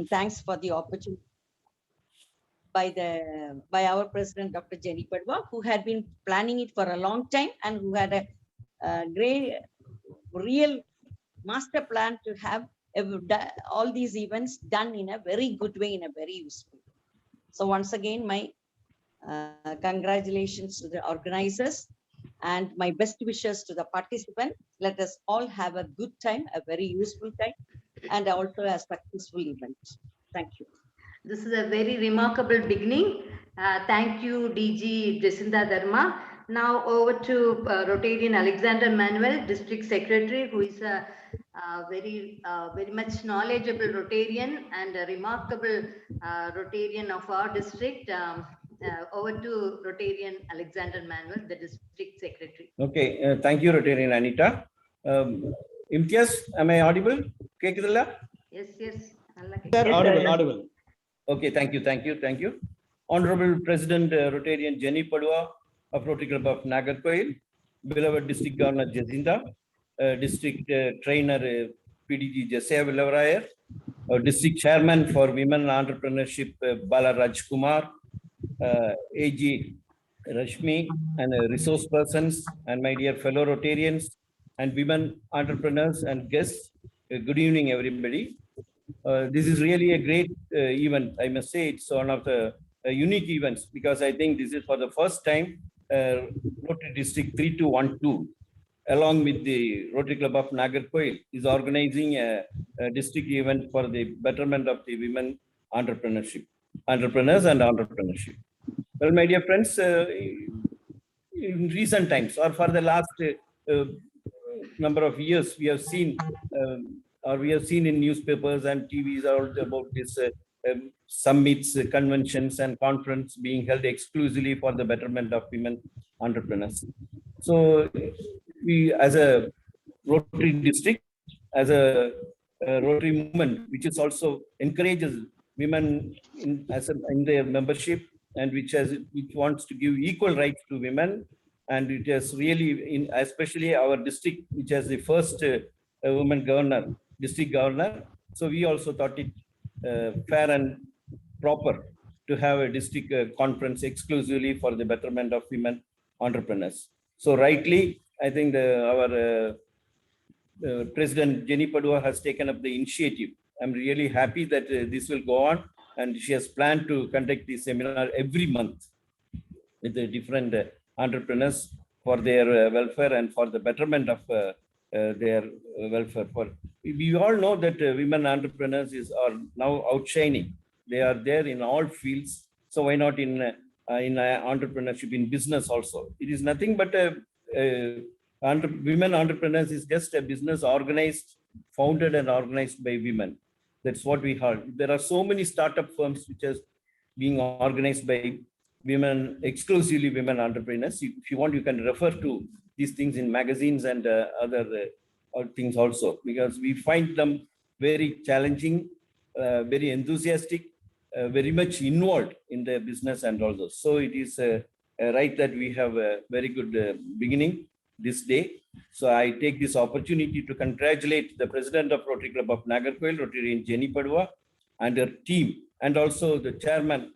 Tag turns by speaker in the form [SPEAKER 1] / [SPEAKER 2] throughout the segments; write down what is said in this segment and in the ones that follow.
[SPEAKER 1] thanks for the opportunity by our president, Dr. Jenny Padwa, who had been planning it for a long time and who had a great, real master plan to have all these events done in a very good way, in a very useful way. So once again, my congratulations to the organizers and my best wishes to the participants. Let us all have a good time, a very useful time, and also a successful event. Thank you.
[SPEAKER 2] This is a very remarkable beginning. Thank you, DG Jacinda Dharma. Now over to Rotarian Alexander Manuel, District Secretary, who is a very much knowledgeable Rotarian and a remarkable Rotarian of our district. Over to Rotarian Alexander Manuel, the District Secretary.
[SPEAKER 3] Okay, thank you, Rotarian Anita. Imtiaz, am I audible?
[SPEAKER 2] Yes, yes.
[SPEAKER 4] Sir, audible.
[SPEAKER 3] Okay, thank you. Honorable President Rotarian Jenny Padwa of Rotary Club of Nagarkoil, beloved District Governor Jacinda, District Trainer PDG Jasaya Villavarayar, District Chairman for Women Entrepreneurship Bala Rajkumar, AG Rashmi, and resource persons, and my dear fellow Rotarians and women entrepreneurs and guests. Good evening, everybody. This is really a great event. I must say it's one of the unique events because I think this is for the first time Rotary District 3212, along with the Rotary Club of Nagarkoil, is organizing a district event for the betterment of the women entrepreneurs and entrepreneurship. Well, my dear friends, in recent times or for the last number of years, we have seen in newspapers and TVs all about this summits, conventions, and conference being held exclusively for the betterment of women entrepreneurs. So, we as a Rotary district, as a Rotary movement, which is also encourages women in their membership and which wants to give equal rights to women, and it has really, especially our district, which has the first woman governor, district governor. So we also thought it fair and proper to have a district conference exclusively for the betterment of women entrepreneurs. So rightly, I think our President Jenny Padwa has taken up the initiative. I'm really happy that this will go on, and she has planned to conduct this seminar every month with the different entrepreneurs for their welfare and for the betterment of their welfare. We all know that women entrepreneurs are now outshining. They are there in all fields. So why not in entrepreneurship, in business also? It is nothing but women entrepreneurs is just a business founded and organized by women. That's what we heard. There are so many startup firms which are being organized by women, exclusively women entrepreneurs. If you want, you can refer to these things in magazines and other things also, because we find them very challenging, very enthusiastic, very much involved in the business and all those. So it is right that we have a very good beginning this day. So I take this opportunity to congratulate the president of Rotary Club of Nagarkoil, Rotarian Jenny Padwa, and her team, and also the chairman,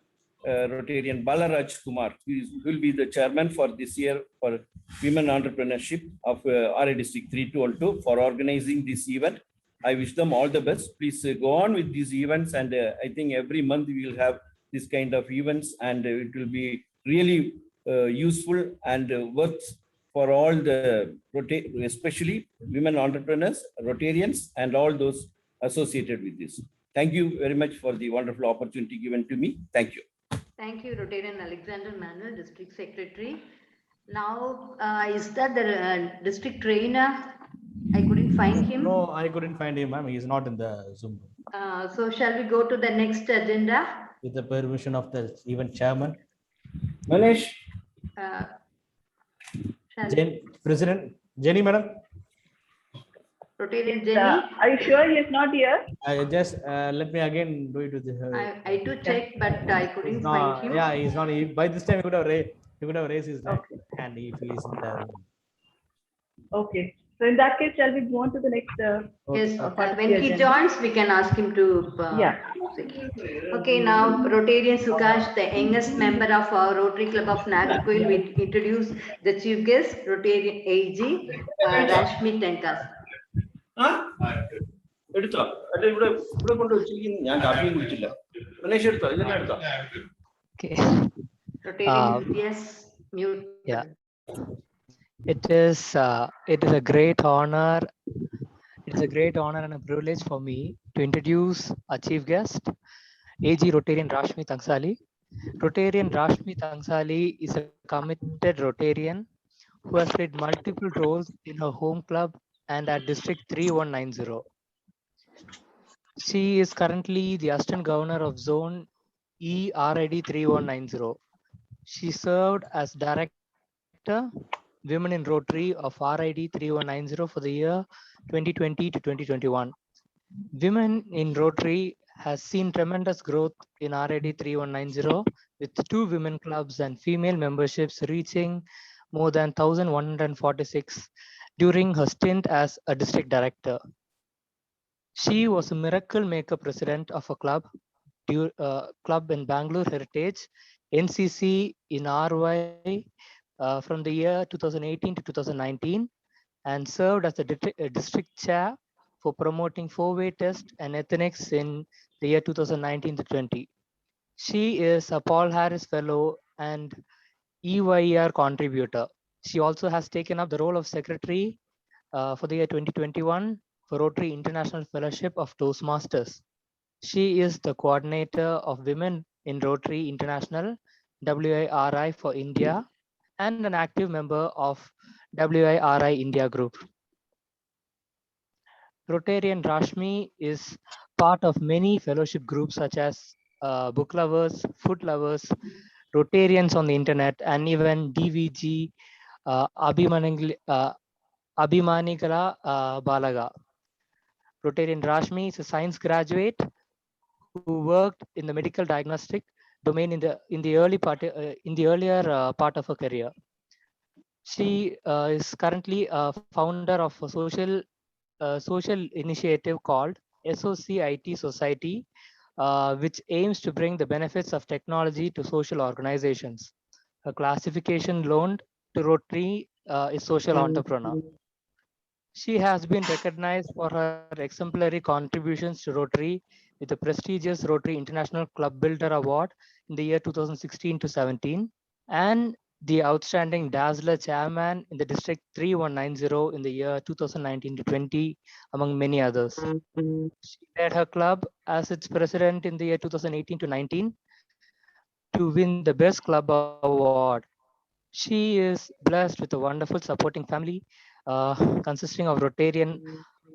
[SPEAKER 3] Rotarian Bala Rajkumar, who will be the chairman for this year for women entrepreneurship of RA District 3212 for organizing this event. I wish them all the best. Please go on with these events, and I think every month we will have this kind of events, and it will be really useful and worth for all the, especially women entrepreneurs, Rotarians, and all those associated with this. Thank you very much for the wonderful opportunity given to me. Thank you.
[SPEAKER 2] Thank you, Rotarian Alexander Manuel, District Secretary. Now, is that the district trainer? I couldn't find him.
[SPEAKER 4] No, I couldn't find him, ma'am. He is not in the Zoom.
[SPEAKER 2] So shall we go to the next agenda?
[SPEAKER 4] With the permission of the event chairman.
[SPEAKER 3] Manish.
[SPEAKER 4] President Jenny, madam.
[SPEAKER 2] Rotarian Jenny.
[SPEAKER 5] Are you sure he is not here?
[SPEAKER 4] I just let me again do it with the.
[SPEAKER 2] I do check, but I couldn't find him.
[SPEAKER 4] Yeah, he's not. By this time, he could have raised his hand if he is in the.
[SPEAKER 5] Okay. So in that case, shall we go on to the next?
[SPEAKER 2] Yes. When he joins, we can ask him to.
[SPEAKER 5] Yeah.
[SPEAKER 2] Okay, now Rotarian Sukash, the youngest member of our Rotary Club of Nagarkoil, will introduce the chief guest, Rotarian AG, Rashmi Tenkas.
[SPEAKER 3] എടുത്തോ അല്ല ഇവിടെ ഇവിടെ കൊണ്ട് വെച്ചിരിക്കുന്നു ഞാൻ കാപ്പിയും കുടിച്ചില്ല ഗണേഷ് എടുത്തോ ഇതെല്ലാം എടുത്തോ
[SPEAKER 6] Okay.
[SPEAKER 2] Rotarian, yes, mute.
[SPEAKER 6] Yeah. It is a great honor. It is a great honor and a privilege for me to introduce our chief guest, AG Rotarian Rashmi Tangsali. Rotarian Rashmi Tangsali is a committed Rotarian who has played multiple roles in her home club and at District 3190. She is currently the Assistant Governor of Zone ERID 3190. She served as Director, Women in Rotary of RID 3190 for the year 2020 to 2021. Women in Rotary has seen tremendous growth in RID 3190 with 2 women clubs and female memberships reaching more than 1,146 during her stint as a district director. She was a miracle maker president of a club in Bangalore Heritage, NCC in RY from the year 2018 to 2019 and served as the district chair for promoting 4-way test and ethnics in the year 2019 to 20. She is a Paul Harris Fellow and EYR contributor. She also has taken up the role of secretary for the year 2021 for Rotary International Fellowship of Toastmasters. She is the coordinator of Women in Rotary International, WIRI for India, and an active member of WIRI India Group. Rotarian Rashmi is part of many fellowship groups such as book lovers, food lovers, Rotarians on the internet, and even DVG Abhimanigala Balaga. Rotarian Rashmi is a science graduate who worked in the medical diagnostic domain in the earlier part of her career. She is currently a founder of a social initiative called SOCIT Society, which aims to bring the benefits of technology to social organizations. Her classification loaned to Rotary is social entrepreneur. She has been recognized for her exemplary contributions to Rotary with the prestigious Rotary International Club Builder Award in the year 2016 to 17 and the Outstanding Dazzler Chairman in the District 3190 in the year 2019 to 20, among many others. She led her club as its president in the year 2018 to 19 to win the Best Club Award. She is blessed with a wonderul supporting family consisting of Rotarian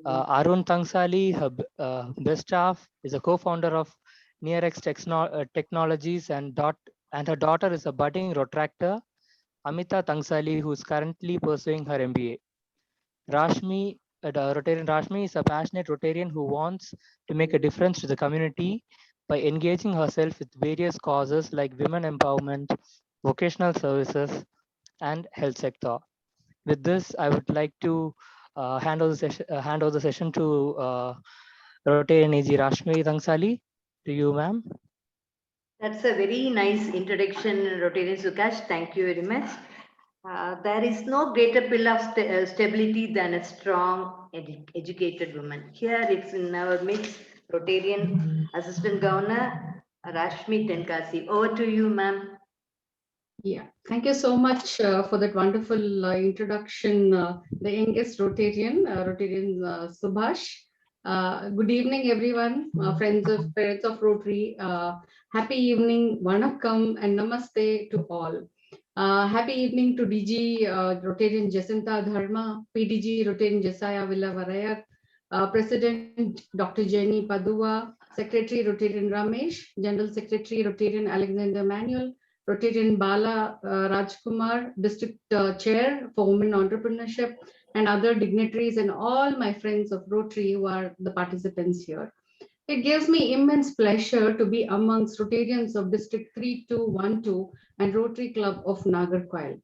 [SPEAKER 6] Arun Tangsali, her best staff, is a co-founder of Nearex Technologies and her daughter is a budding Rotractor, Amita Tangsali, who is currently pursuing her MBA. Rotarian Rashmi is a passionate Rotarian who wants to make a difference to the community by engaging herself with various causes like women empowerment, vocational services, and health sector. With this, I would like to hand over the session to Rotarian AG Rashmi Tangsali. To you, ma'am.
[SPEAKER 2] That's a very nice introduction, Rotarian Sukash. Thank you very much. There is no greater pillar of stability than a strong, educated woman. Here it's in our midst, Rotarian Assistant Governor, Rashmi Tenkasi. Over to you, ma'am.
[SPEAKER 7] Yeah, thank you so much for that wonderful introduction, the youngest Rotarian, Subhash. Good evening, everyone, parents of Rotary. Happy evening, Vanakkam and Namaste to all. Happy evening to DG Rotarian Jacinta Dharma, PDG Rotarian Jesiah Villavarayak, President Dr. Jenny Padua, Secretary Rotarian Ramesh, General Secretary Rotarian Alexander Manuel, Rotarian Bala Rajkumar, District Chair for Women Entrepreneurship, and other dignitaries and all my friends of Rotary who are the participants here. It gives me immense pleasure to be amongst Rotarians of District 3212 and Rotary Club of Nagarkoil.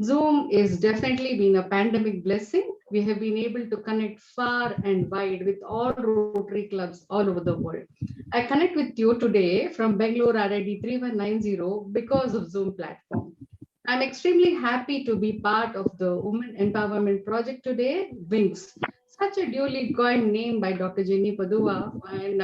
[SPEAKER 7] Zoom is definitely been a pandemic blessing. We have been able to connect far and wide with all Rotary clubs all over the world. I connect with you today from Bangalore RID 3190 because of Zoom platform. I'm extremely happy to be part of the Women Empowerment Project today, WINGS. Such a duly coined name by Dr. Jenny Padua, and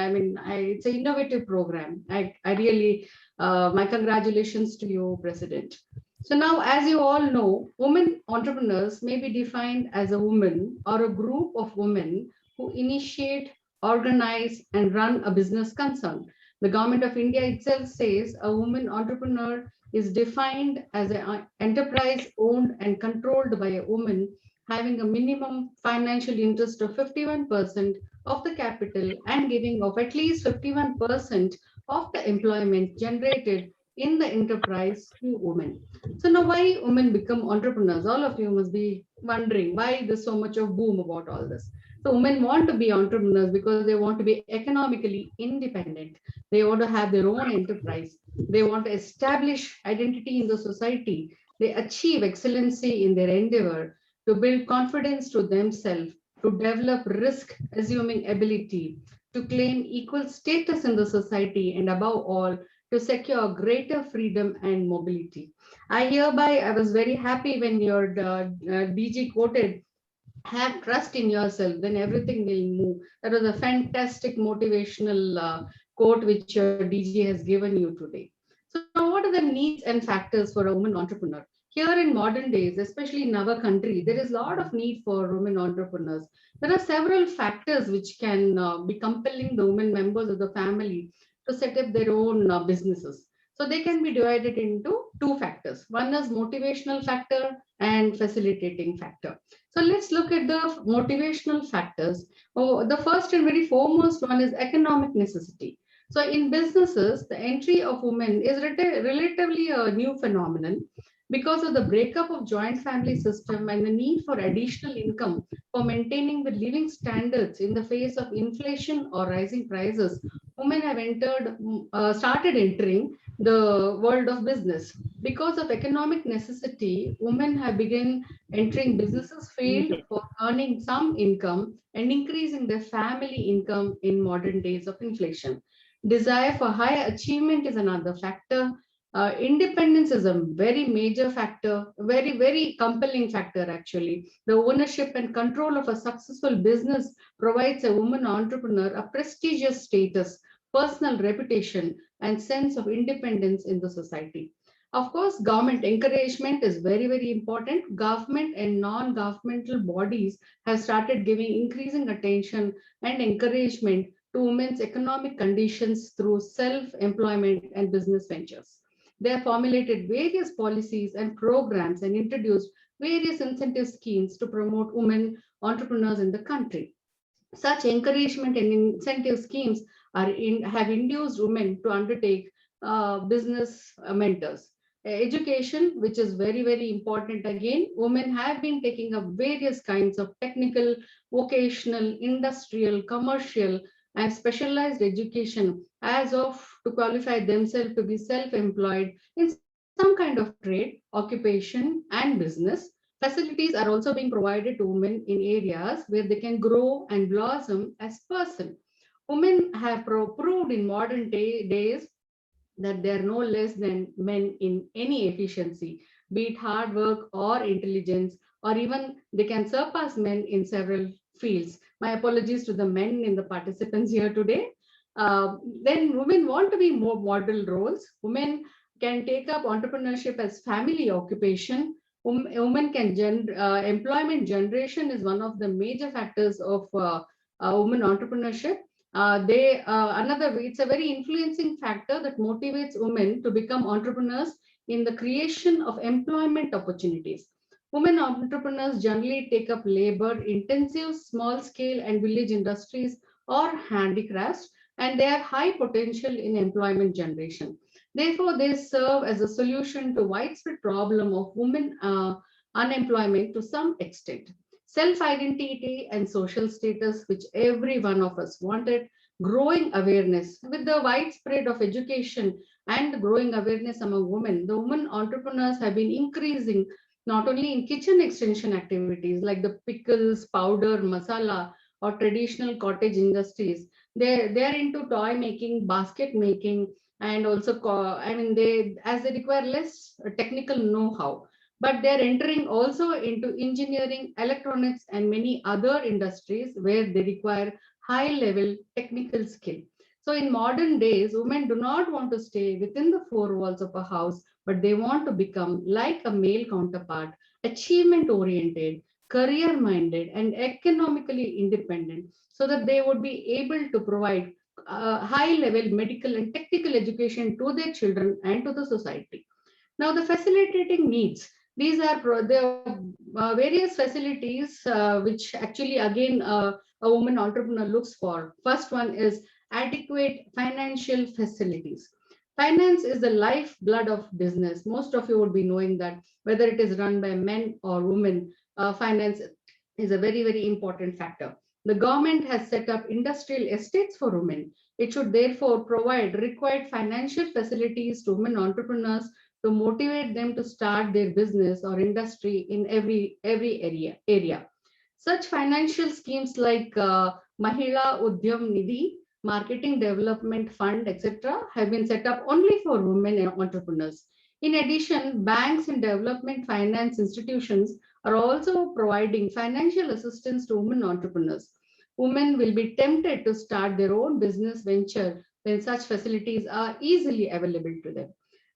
[SPEAKER 7] it's an innovative program. I really, my congratulations to you, President. So now, as you all know, women entrepreneurs may be defined as a woman or a group of women who initiate, organize, and run a business concern. The government of India itself says a woman entrepreneur is defined as an enterprise owned and controlled by a woman having a minimum financial interest of 51% of the capital and giving of at least 51% of the employment generated in the enterprise to women. So now why women become entrepreneurs? All of you must be wondering why there's so much of boom about all this. So women want to be entrepreneurs because they want to be economically independent. They want to have their own enterprise. They want to establish identity in the society. They achieve excellency in their endeavor to build confidence to themselves, to develop risk assuming ability, to claim equal status in the society, and above all, to secure greater freedom and mobility. I was very happy when your DG quoted, have trust in yourself, then everything will move. That was a fantastic motivational quote which your DG has given you today. So now what are the needs and factors for a woman entrepreneur? Here in modern days, especially in our country, there is a lot of need for women entrepreneurs. There are several factors which can be compelling the women members of the family to set up their own businesses. So they can be divided into two factors. One is motivational factor and facilitating factor. So let's look at the motivational factors. Oh, the first and very foremost one is economic necessity. So in businesses, the entry of women is relatively a new phenomenon because of the breakup of joint family system and the need for additional income for maintaining the living standards in the face of inflation or rising prices. Women have started entering the world of business. Because of economic necessity, women have begun entering businesses field for earning some income and increasing their family income in modern days of inflation. Desire for higher achievement is another factor. Independence is a very major factor, very, very compelling factor actually. The ownership and control of a successful business provides a woman entrepreneur a prestigious status, personal reputation, and sense of independence in the society. Of course, government encouragement is very, very important. Government and non-governmental bodies have started giving increasing attention and encouragement to women's economic conditions through self-employment and business ventures. They have formulated various policies and programs and introduced various incentive schemes to promote women entrepreneurs in the country. Such encouragement and incentive schemes have induced women to undertake business mentors. Education, which is very, very important again, women have been taking up various kinds of technical, vocational, industrial, commercial, and specialized education as of to qualify themselves to be self-employed in some kind of trade, occupation, and business. Facilities are also being provided to women in areas where they can grow and blossom as person. Women have proved in modern days that they are no less than men in any efficiency, be it hard work or intelligence, or even they can surpass men in several fields. My apologies to the men in the participants here today. Then women want to be more model roles. Women can take up entrepreneurship as family occupation. Women can employment generation is one of the major factors of women entrepreneurship. It's a very influencing factor that motivates women to become entrepreneurs in the creation of employment opportunities. Women entrepreneurs generally take up labor-intensive, small-scale and village industries or handicrafts, and they have high potential in employment generation. Therefore, they serve as a solution to widespread problem of women unemployment to some extent. Self-identity and social status, which every one of us wanted, growing awareness. With the widespread of education and growing awareness among women, the women entrepreneurs have been increasing not only in kitchen extension activities like the pickles, powder, masala, or traditional cottage industries. They're into toy making, basket making, and also, I mean, they require less technical know-how, but they're entering also into engineering, electronics, and many other industries where they require high-level technical skill. So in modern days, women do not want to stay within the four walls of a house, but they want to become like a male counterpart, achievement oriented, career minded, and economically independent, so that they would be able to provide high level medical and technical education to their children and to the society. Now, the facilitating needs. These are the various facilities which actually, again, a woman entrepreneur looks for. First one is adequate financial facilities. Finance is the lifeblood of business. Most of you would be knowing that whether it is run by men or women, finance is a very, very important factor. The government has set up industrial estates for women. It should therefore provide required financial facilities to women entrepreneurs to motivate them to start their business or industry in every area. Such financial schemes like Mahila Udyam Nidhi, Marketing Development Fund, etc., have been set up only for women entrepreneurs. In addition, banks and development finance institutions are also providing financial assistance to women entrepreneurs. Women will be tempted to start their own business venture when such facilities are easily available to them.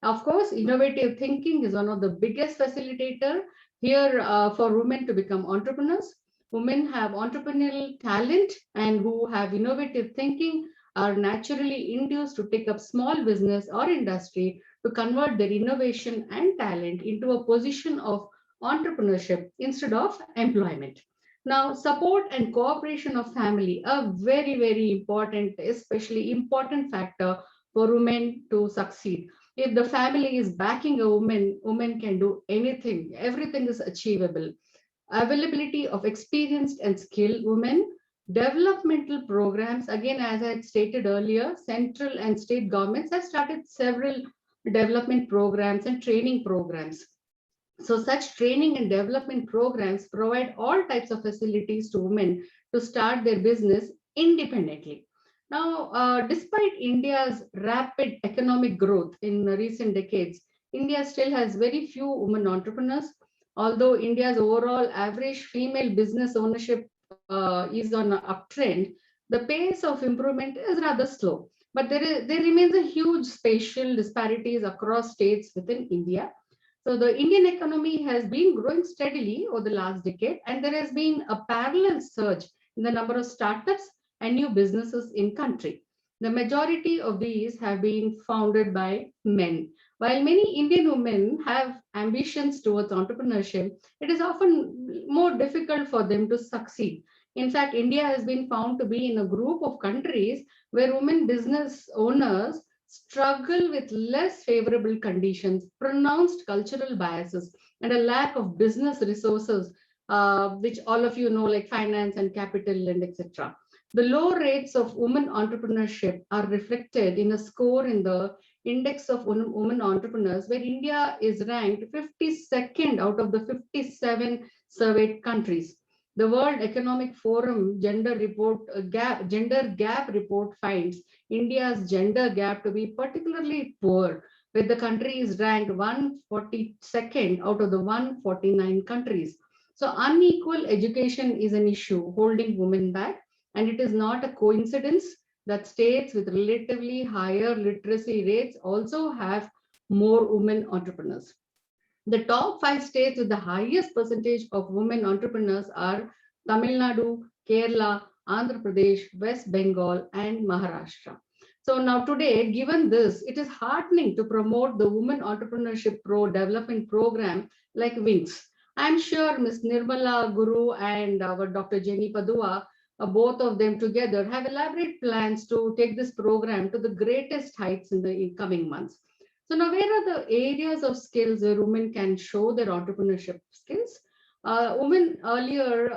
[SPEAKER 7] Of course, innovative thinking is one of the biggest facilitator here for women to become entrepreneurs. Women have entrepreneurial talent and who have innovative thinking are naturally induced to take up small business or industry to convert their innovation and talent into a position of entrepreneurship instead of employment. Now, support and cooperation of family are very, very important, especially important factor for women to succeed. If the family is backing a woman, woman can do anything. Everything is achievable. Availability of experienced and skilled women, developmental programs. Again, as I had stated earlier, central and state governments have started several development programs and training programs. So such training and development programs provide all types of facilities to women to start their business independently. Now, despite India's rapid economic growth in recent decades, India still has very few women entrepreneurs. Although India's overall average female business ownership is on an uptrend, the pace of improvement is rather slow. But there remains a huge spatial disparities across states within India. So the Indian economy has been growing steadily over the last decade, and there has been a parallel surge in the number of startups and new businesses in country. The majority of these have been founded by men. While many Indian women have ambitions towards entrepreneurship, it is often more difficult for them to succeed. In fact, India has been found to be in a group of countries where women business owners struggle with less favorable conditions, pronounced cultural biases, and a lack of business resources, which all of you know, like finance and capital and etc. The low rates of women entrepreneurship are reflected in a score in the Index of Women Entrepreneurs, where India is ranked 52nd out of the 57 surveyed countries. The World Economic Forum Gender Gap Report finds India's gender gap to be particularly poor, where the country is ranked 142nd out of the 149 countries. So unequal education is an issue holding women back, and it is not a coincidence that states with relatively higher literacy rates also have more women entrepreneurs. The top 5 states with the highest percentage of women entrepreneurs are Tamil Nadu, Kerala, Andhra Pradesh, West Bengal, and Maharashtra. So now today, given this, it is heartening to promote the Women Entrepreneurship Development Program like WINGS. I'm sure Ms. Nirmala Guru and our Dr. Jenny Padua, both of them together, have elaborate plans to take this program to the greatest heights in the coming months. So now, where are the areas of skills where women can show their entrepreneurship skills? Women earlier,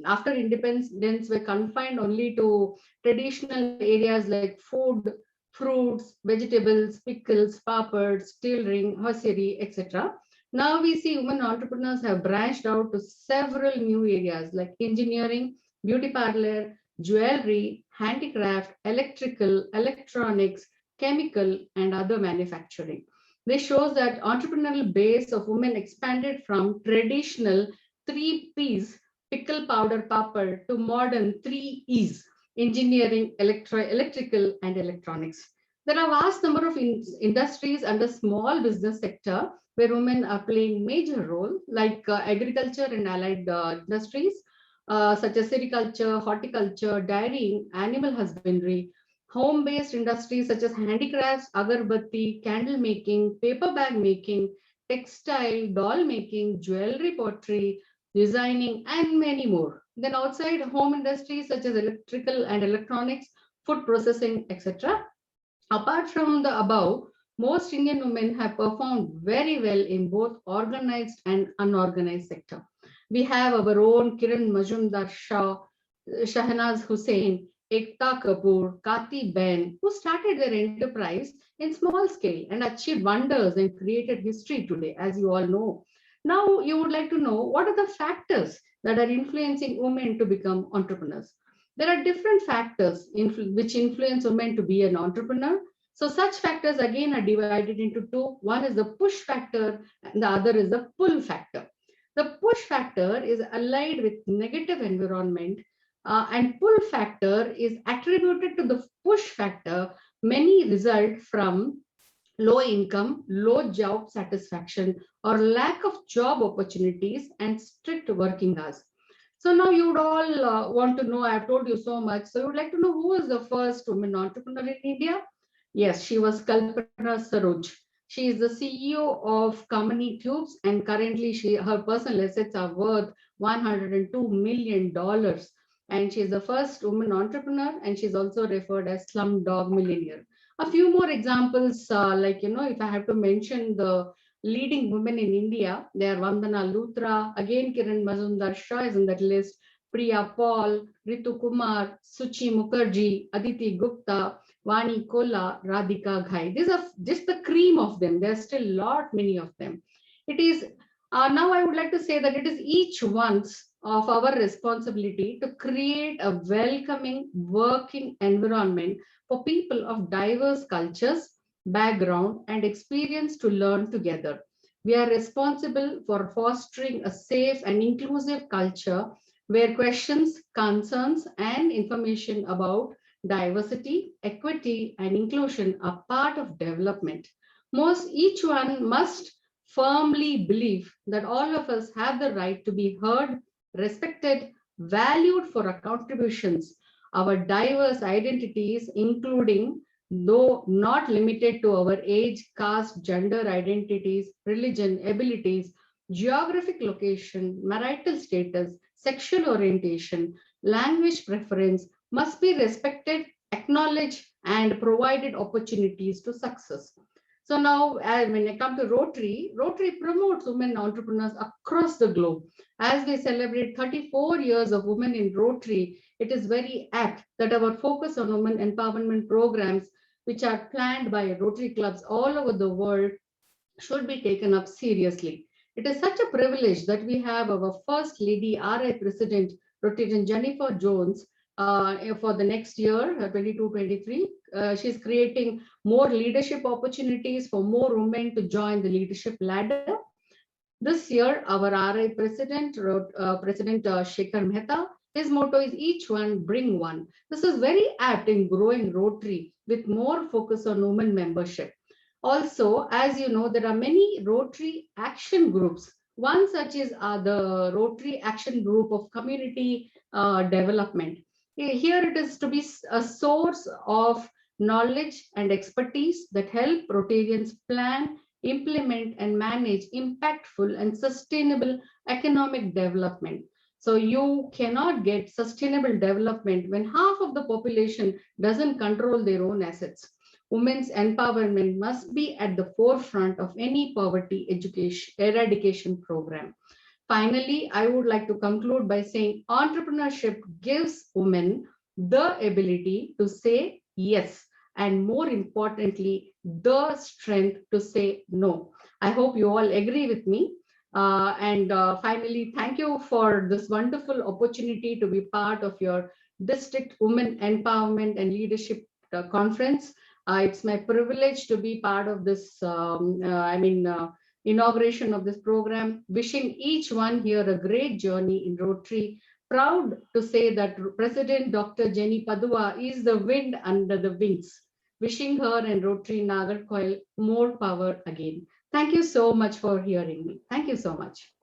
[SPEAKER 7] after independence, were confined only to traditional areas like food, fruits, vegetables, pickles, papads, tailoring, hosiery, etc. Now we see women entrepreneurs have branched out to several new areas like engineering, beauty parlor, jewelry, handicraft, electrical, electronics, chemical, and other manufacturing. This shows that entrepreneurial base of women expanded from traditional 3 Ps, pickle, powder, papad, to modern 3 Es, engineering, electrical, and electronics. There are a vast number of industries under small business sector where women are playing major role, like agriculture and allied industries, such as sericulture, horticulture, dairying, animal husbandry, home-based industries such as handicrafts, agarbatti, candle making, paper bag making, textile, doll making, jewelry pottery, designing, and many more. Then outside home industries such as electrical and electronics, food processing, etc. Apart from the above, most Indian women have performed very well in both organized and unorganized sector. We have our own Kiran Majumdar Shah, Shahnaz Hussain, Ekta Kapoor, Kati Ben, who started their enterprise in small scale and achieved wonders and created history today, as you all know. Now, you would like to know what are the factors that are influencing women to become entrepreneurs. There are different factors which influence women to be an entrepreneur. So such factors again are divided into two. One is the push factor and the other is the pull factor. The push factor is allied with negative environment, and pull factor is attributed to the push factor. Many result from low income, low job satisfaction, or lack of job opportunities and strict working hours. So now you would all want to know, I've told you so much. So you would like to know who was the first woman entrepreneur in India? Yes, she was Kalpana Saroj. She is the CEO of Kamani Tubes, and currently her personal assets are worth $102 million. And she is the first woman entrepreneur, and she's also referred as Slumdog Millionaire. A few more examples, if I have to mention the leading women in India, they are Vandana Luthra, again Kiran Majumdar Shah is in that list, Priya Paul, Ritu Kumar, Suchi Mukherjee, Aditi Gupta, Vani Kola, Radhika Ghai. These are just the cream of them. There are still a lot, many of them. It is, now I would like to say that it is each one's of our responsibility to create a welcoming working environment for people of diverse cultures, background, and experience to learn together. We are responsible for fostering a safe and inclusive culture where questions, concerns, and information about diversity, equity, and inclusion are part of development. Each one must firmly believe that all of us have the right to be heard, respected, valued for our contributions, our diverse identities, including, though not limited to our age, caste, gender identities, religion, abilities, geographic location, marital status, sexual orientation, language preference, must be respected, acknowledged, and provided opportunities to success. So now, when I come to Rotary, Rotary promotes women entrepreneurs across the globe. As we celebrate 34 years of women in Rotary, it is very apt that our focus on women empowerment programs, which are planned by Rotary clubs all over the world, should be taken up seriously. It is such a privilege that we have our First Lady RI President, Rotarian Jennifer Jones, for the next year, 22-23. She's creating more leadership opportunities for more women to join the leadership ladder. This year, our RI President, President Shekhar Mehta, his motto is each one bring one. This is very apt in growing Rotary with more focus on women membership. Also, as you know, there are many Rotary action groups. One such is the Rotary Action Group of Community Development. Here it is to be a source of knowledge and expertise that help Rotarians plan, implement, and manage impactful and sustainable economic development. So you cannot get sustainable development when half of the population doesn't control their own assets. Women's empowerment must be at the forefront of any poverty education eradication program. Finally, I would like to conclude by saying entrepreneurship gives women the ability to say yes and more importantly, the strength to say no. I hope you all agree with me. And finally, thank you for this wonderful opportunity to be part of your District Women Empowerment and Leadership Conference. It's my privilege to be part of this, inauguration of this program. Wishing each one here a great journey in Rotary. Proud to say that President Dr. Jenny Padua is the wind under the wings. Wishing her and Rotary Nagarcoil more power again. Thank you so much for hearing me. Thank you so much.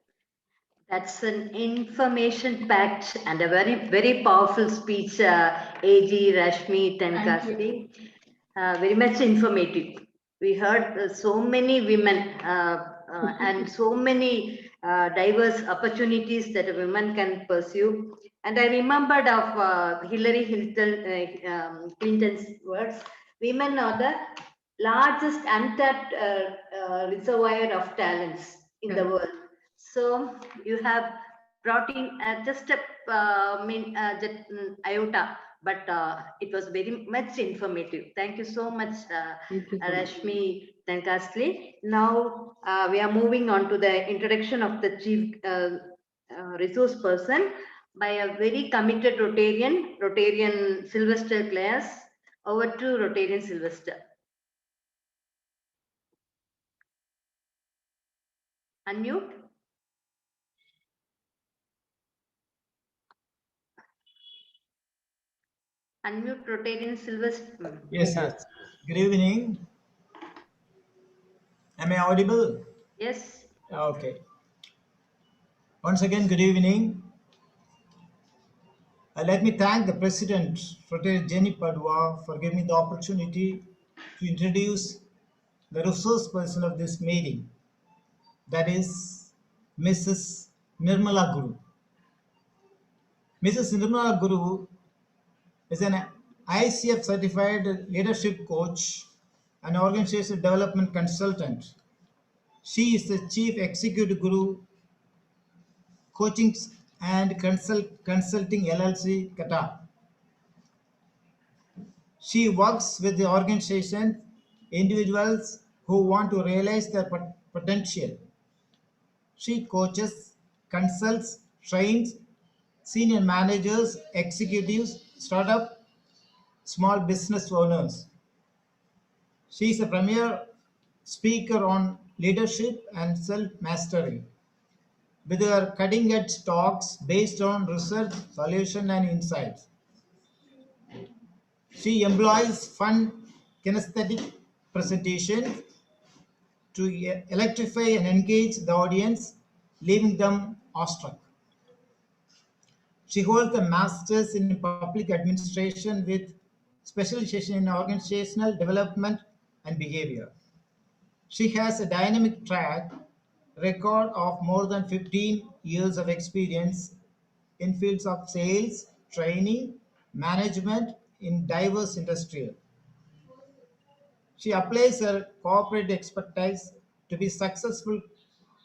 [SPEAKER 2] That's an information-packed and a very, very powerful speech, AG Rashmi Tenkasti. Very much informative. We heard so many women and so many diverse opportunities that a woman can pursue. And I remembered of Hillary Clinton's words, women are the largest untapped reservoir of talents in the world. So you have brought in just a iota, but it was very much informative. Thank you so much, Rashmi Tenkasti. Now we are moving on to the introduction of the chief resource person by a very committed Rotarian Sylvester Class. Over to Rotarian Sylvester. Unmute. Unmute Rotarian Sylvester.
[SPEAKER 8] Yes, yes. Good evening. Am I audible?
[SPEAKER 2] Yes.
[SPEAKER 8] Okay. Once again, good evening. Let me thank the President, Rotary Jenny Padua, for giving me the opportunity to introduce the resource person of this meeting. That is Mrs. Nirmala Guru. Mrs. Nirmala Guru is an ICF certified leadership coach and organizational development consultant. She is the Chief Executive Guru Coaching and Consulting LLC, Qatar. She works with the organization, individuals who want to realize their potential. She coaches, consults, trains senior managers, executives, startup, small business owners. She is a premier speaker on leadership and self-mastery, with her cutting-edge talks based on research, solution, and insights. She employs fun, kinesthetic presentation to electrify and engage the audience, leaving them awestruck. She holds a master's in public administration with specialization in organizational development and behavior. She has a dynamic track record of more than 15 years of experience in fields of sales, training, management in diverse industries. She applies her corporate expertise to be successful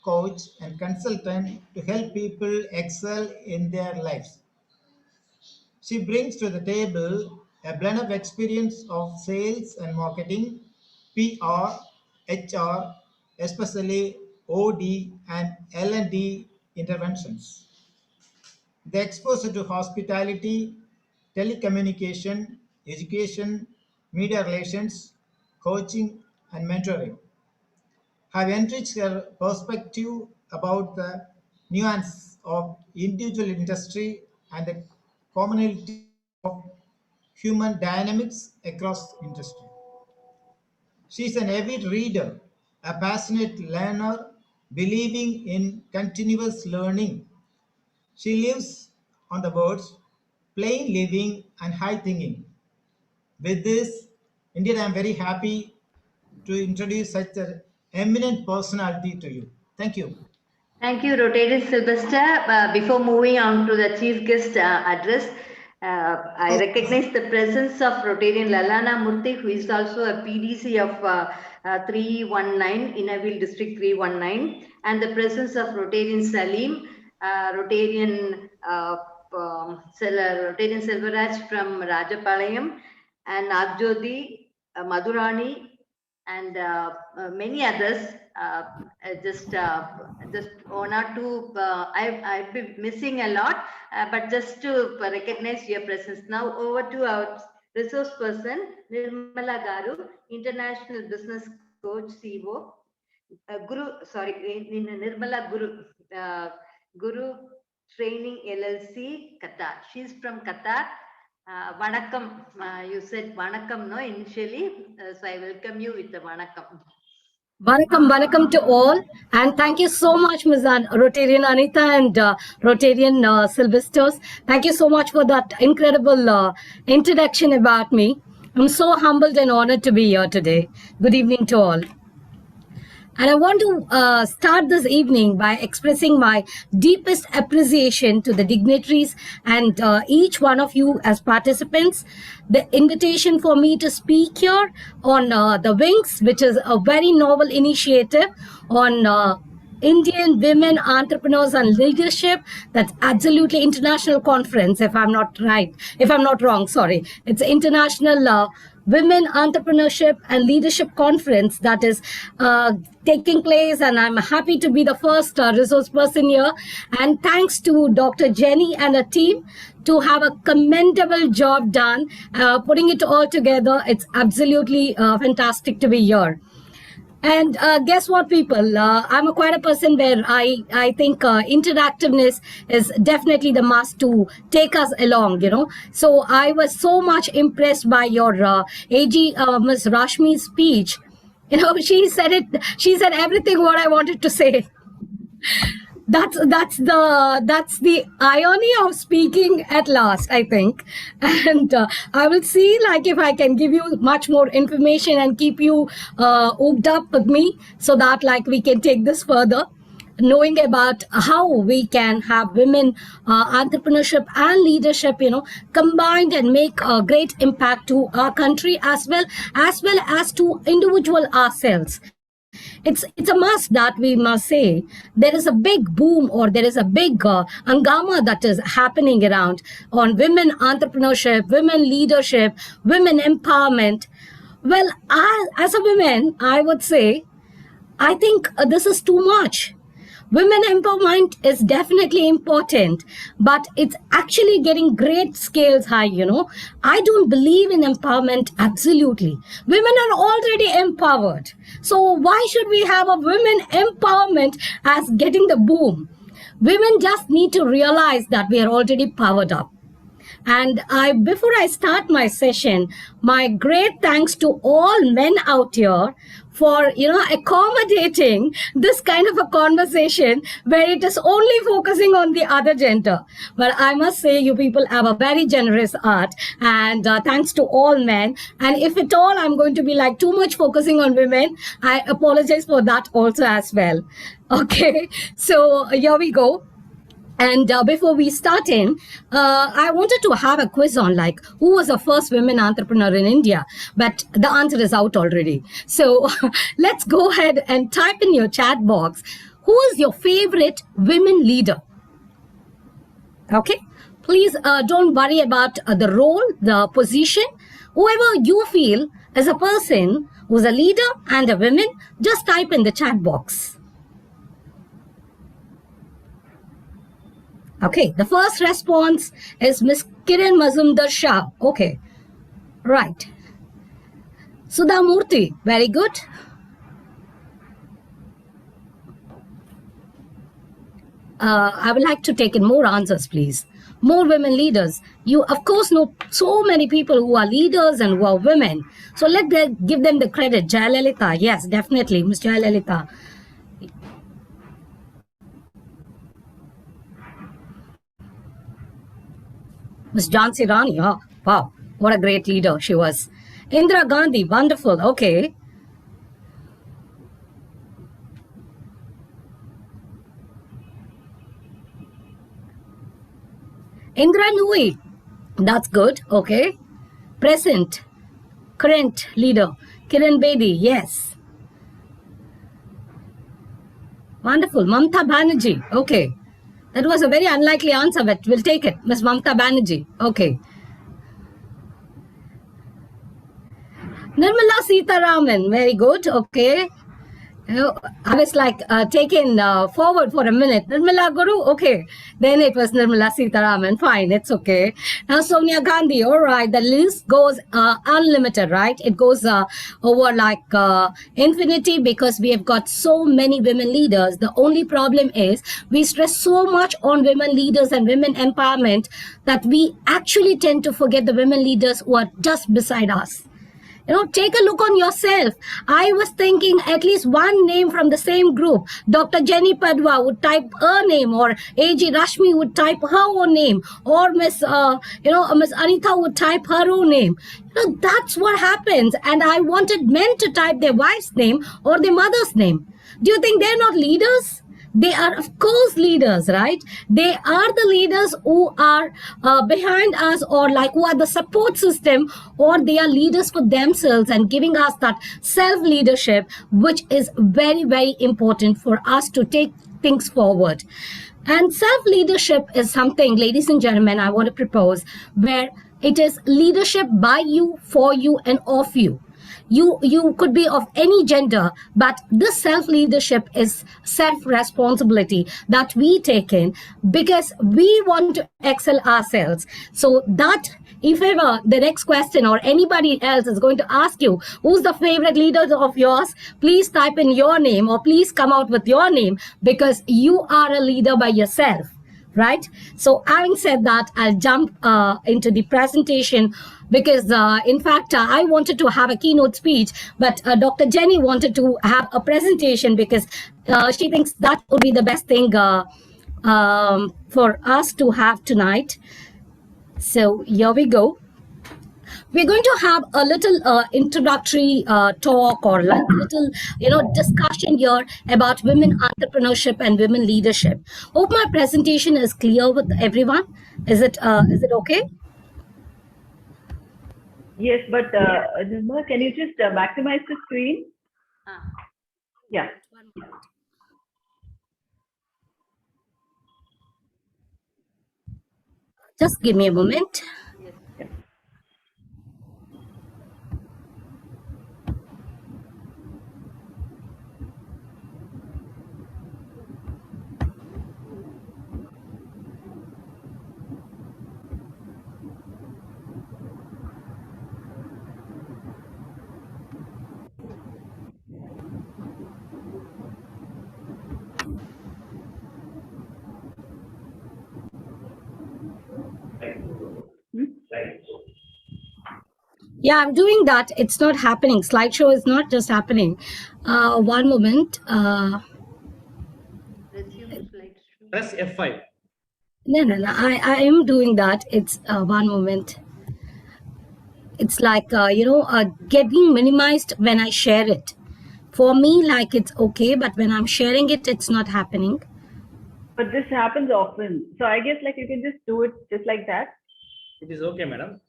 [SPEAKER 8] coach and consultant to help people excel in their lives. She brings to the table a blend of experience of sales and marketing, PR, HR, especially OD and L&D interventions. The exposure to hospitality, telecommunication, education, media relations, coaching, and mentoring have enriched her perspective about the nuance of individual industry and the commonality of human dynamics across industry. She is an avid reader, a passionate learner, believing in continuous learning. She lives on the words plain living and high thinking. With this, indeed, I am very happy to introduce such an eminent personality to you. Thank you.
[SPEAKER 2] Thank you, Rotarian Sylvester. Before moving on to the chief guest address, I recognize the presence of Rotarian Lalana Murthy, who is also a PDC of 319, Innerville District 319, and the presence of Rotarian Salim, Rotarian Selvaraj from Rajapalayam, and Arjodi Madhurani, and many others. Just one or two. I've been missing a lot, but just to recognize your presence. Now over to our resource person, Nirmala Garu, International Business Coach, CEO. Nirmala Guru Training LLC, Qatar. She's from Qatar. Vanakkam, you said Vanakkam, no, initially. So I welcome you with the Vanakkam.
[SPEAKER 9] Vanakkam to all, and thank you so much, Ms. Rotarian Anita and Rotarian Sylvesters. Thank you so much for that incredible introduction about me. I'm so humbled and honored to be here today. Good evening to all. And I want to start this evening by expressing my deepest appreciation to the dignitaries and each one of you as participants. The invitation for me to speak here on the Wings, which is a very novel initiative on Indian women entrepreneurs and leadership. That's absolutely international conference, if I'm not wrong, sorry. It's international women entrepreneurship and leadership conference that is taking place, and I'm happy to be the first resource person here. And thanks to Dr. Jenny and her team to have a commendable job done, putting it all together. It's absolutely fantastic to be here. And guess what, people? I'm quite a person where I think interactiveness is definitely the must to take us along, you know. So I was so much impressed by your AG Ms. Rashmi's speech. You know, she said everything what I wanted to say. That's the irony of speaking at last, I think. And I will see like if I can give you much more information and keep you hooked up with me so that like we can take this further, knowing about how we can have women entrepreneurship and leadership, you know, combined and make a great impact to our country as well as to individual ourselves. It's a must that we must say there is a big boom, or there is a big hangama that is happening around on women entrepreneurship, women leadership, women empowerment. Well, as a woman, I would say, I think this is too much. Women empowerment is definitely important, but it's actually getting great scales high, you know. I don't believe in empowerment absolutely. Women are already empowered. So why should we have a women empowerment as getting the boom? Women just need to realize that we are already powered up. And before I start my session, my great thanks to all men out here for, you know, accommodating this kind of a conversation where it is only focusing on the other gender. But I must say, you people have a very generous heart, and thanks to all men. And if at all I'm going to be like too much focusing on women, I apologize for that also as well. Okay, so here we go. And before we start in, I wanted to have a quiz on like who was the first women entrepreneur in India, but the answer is out already. So let's go ahead and type in your chat box, who is your favorite women leader? Okay, please don't worry about the role, the position. Whoever you feel is a person who's a leader and a woman, just type in the chat box. Okay, the first response is Miss Kiran Mazumdar Shah. Okay, right. Sudha Murthy, very good. I would like to take in more answers, please. More women leaders. You, of course, know so many people who are leaders and who are women. So give them the credit. Jayalalitha, yes, definitely, Ms. Jayalalitha. Ms. Jhansi Rani, oh, wow, what a great leader she was. Indira Gandhi, wonderful, okay. Indra Nooyi, that's good, okay. Present, current leader, Kiran Bedi, yes. Wonderful, Mamta Banerjee, okay. That was a very unlikely answer, but we'll take it. Ms. Mamta Banerjee. Okay. Nirmala Sitharaman. Very good. Okay. You know, I was like taken forward for a minute. Nirmala Guru, okay. Then it was Nirmala Sitharaman. Fine, it's okay. Now Sonia Gandhi, all right. The list goes unlimited, right? It goes over like infinity because we have got so many women leaders. The only problem is we stress so much on women leaders and women empowerment that we actually tend to forget the women leaders who are just beside us. You know, take a look on yourself. I was thinking at least one name from the same group. Dr. Jenny Padwa would type her name, or A.G. Rashmi would type her own name, or Miss Anita would type her own name. You know, that's what happens. And I wanted men to type their wife's name or their mother's name. Do you think they're not leaders? They are, of course, leaders, right? They are the leaders who are behind us, or like who are the support system, or they are leaders for themselves and giving us that self-leadership, which is very, very important for us to take things forward. And self-leadership is something, ladies and gentlemen, I want to propose, where it is leadership by you, for you, and of you. You could be of any gender, but this self-leadership is self-responsibility that we take in because we want to excel ourselves. So that if ever the next question or anybody else is going to ask you, who's the favorite leader of yours, please type in your name or please come out with your name because you are a leader by yourself, right? So having said that, I'll jump into the presentation because in fact, I wanted to have a keynote speech, but Dr. Jenny wanted to have a presentation because she thinks that would be the best thing for us to have tonight. So here we go. We're going to have a little introductory talk or little, discussion here about women entrepreneurship and women leadership. Hope my presentation is clear with everyone. Is it okay?
[SPEAKER 5] Yes, but Nirmala, can you just maximize the screen? Yeah.
[SPEAKER 9] Just give me a moment. Yeah, I'm doing that. It's not happening. Slideshow is not just happening. One moment.
[SPEAKER 4] Press F5.
[SPEAKER 9] No. I am doing that. It's one moment. It's like, getting minimized when I share it. For me, like it's okay, but when I'm sharing it, it's not happening.
[SPEAKER 5] But this happens often. So I guess like you can just do it just like that.
[SPEAKER 4] It is okay, madam.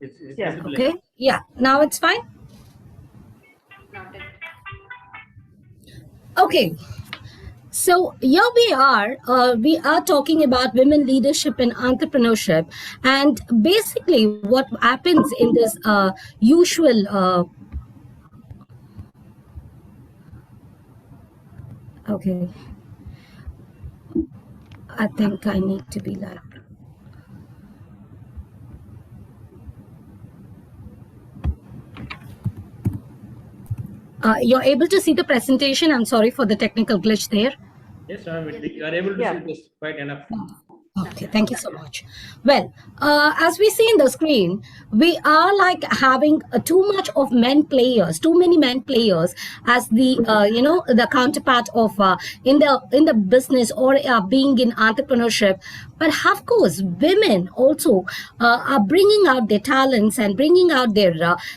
[SPEAKER 4] It's
[SPEAKER 5] Yeah.
[SPEAKER 9] Okay. Yeah. Now it's fine. Okay. So here we are talking about women leadership and entrepreneurship, and basically what happens in this usual okay, I think I need to be like, you're able to see the presentation. I'm sorry for the technical glitch there.
[SPEAKER 4] Yes, ma'am. You are able to see this quite enough.
[SPEAKER 9] Okay, thank you so much. Well, as we see in the screen, we are like having too much of men players, too many men players as the the counterpart of in the business or being in entrepreneurship. But of course, women also are bringing out their talents and bringing out their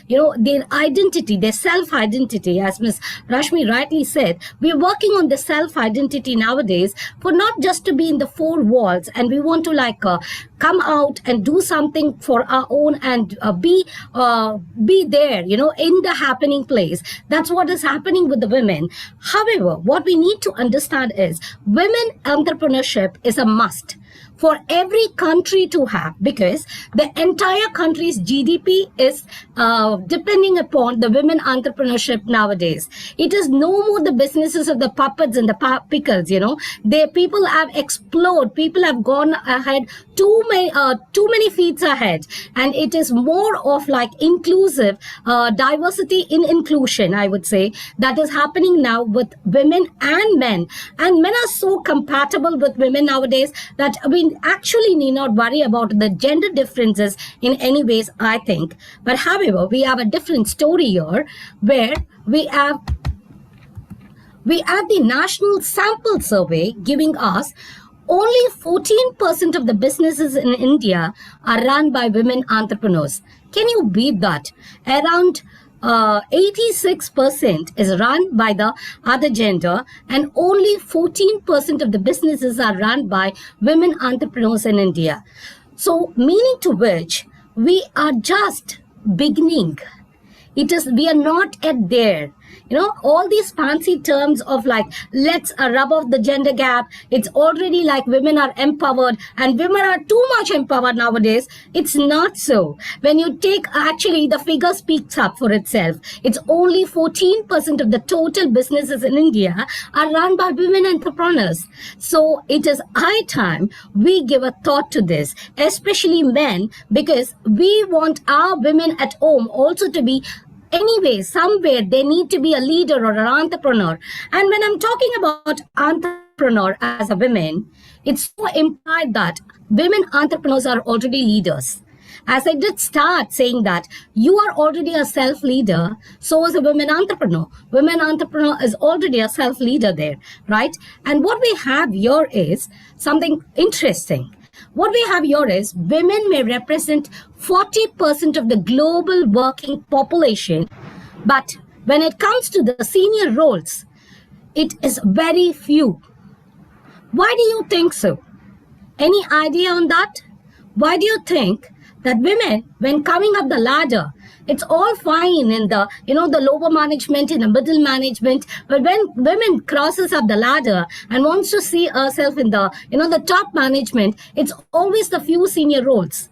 [SPEAKER 9] their identity, their self-identity. As Ms. Rashmi rightly said, we're working on the self-identity nowadays for not just to be in the four walls, and we want to like come out and do something for our own and be there, in the happening place. That's what is happening with the women. However, what we need to understand is women entrepreneurship is a must. for every country to have, because the entire country's GDP is depending upon the women entrepreneurship nowadays. It is no more the businesses of the puppets and the pickles, you know. People have exploded, people have gone ahead too many feet ahead, and it is more of like inclusive diversity in inclusion, I would say, that is happening now with women and men. And men are so compatible with women nowadays that we actually need not worry about the gender differences in any ways, I think. But however, we have a different story here, where we have the national sample survey giving us only 14% of the businesses in India are run by women entrepreneurs. Can you beat that? Around 86% is run by the other gender, and only 14% of the businesses are run by women entrepreneurs in India. So, meaning to which, we are just beginning. We are not yet there. You know, all these fancy terms of like, let's rub off the gender gap. It's already like women are empowered and women are too much empowered nowadays. It's not so. When you take, actually, the figure speaks up for itself. It's only 14% of the total businesses in India are run by women entrepreneurs. So it is high time we give a thought to this, especially men, because we want our women at home also to be, anyway, somewhere they need to be a leader or an entrepreneur. And when I'm talking about entrepreneur as a woman, it's so implied that women entrepreneurs are already leaders. As I did start saying that you are already a self-leader, so is a women entrepreneur. Women entrepreneur is already a self-leader there, right? And what we have here is something interesting. What we have here is women may represent 40% of the global working population, but when it comes to the senior roles, it is very few. Why do you think so? Any idea on that? Why do you think that women, when coming up the ladder, it's all fine in the, you know, the lower management, in the middle management, but when women crosses up the ladder and wants to see herself in the, you know, the top management, it's always the few senior roles.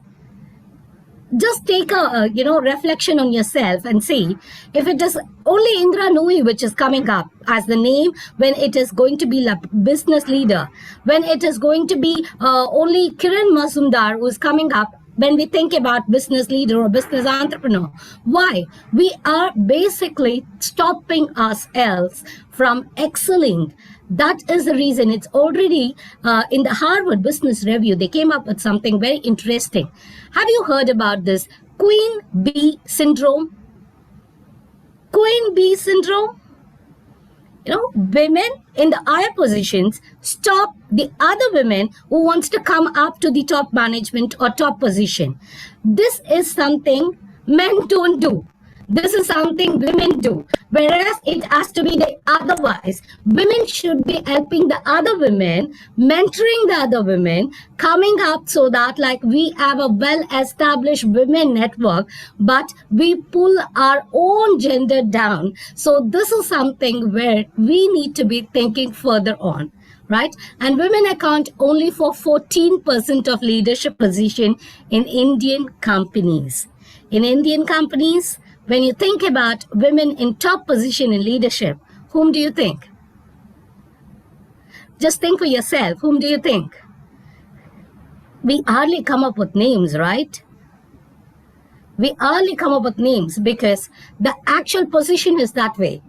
[SPEAKER 9] Just take a reflection on yourself and see if it is only Indra Nooyi which is coming up as the name, when it is going to be like business leader, when it is going to be only Kiran Mazumdar who is coming up when we think about business leader or business entrepreneur. Why? We are basically stopping ourselves from excelling. That is the reason. It's already in the Harvard Business Review, they came up with something very interesting. Have you heard about this Queen Bee syndrome? Queen Bee syndrome? You know, women in the higher positions stop the other women who wants to come up to the top management or top position. This is something men don't do. This is something women do. Whereas it has to be the otherwise. Women should be helping the other women, mentoring the other women, coming up so that like we have a well-established women network, but we pull our own gender down. So this is something where we need to be thinking further on. Right? And women account only for 14% of leadership position in Indian companies. In Indian companies, when you think about women in top position in leadership, whom do you think? Just think for yourself. Whom do you think? We hardly come up with names, right? We hardly come up with names because the actual position is that way.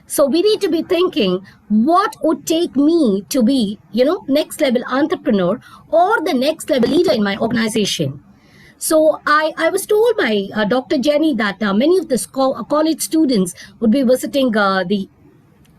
[SPEAKER 9] So we need to be thinking, what would take me to be, next level entrepreneur or the next level leader in my organization? So I was told by Dr. Jenny that many of the college students would be visiting the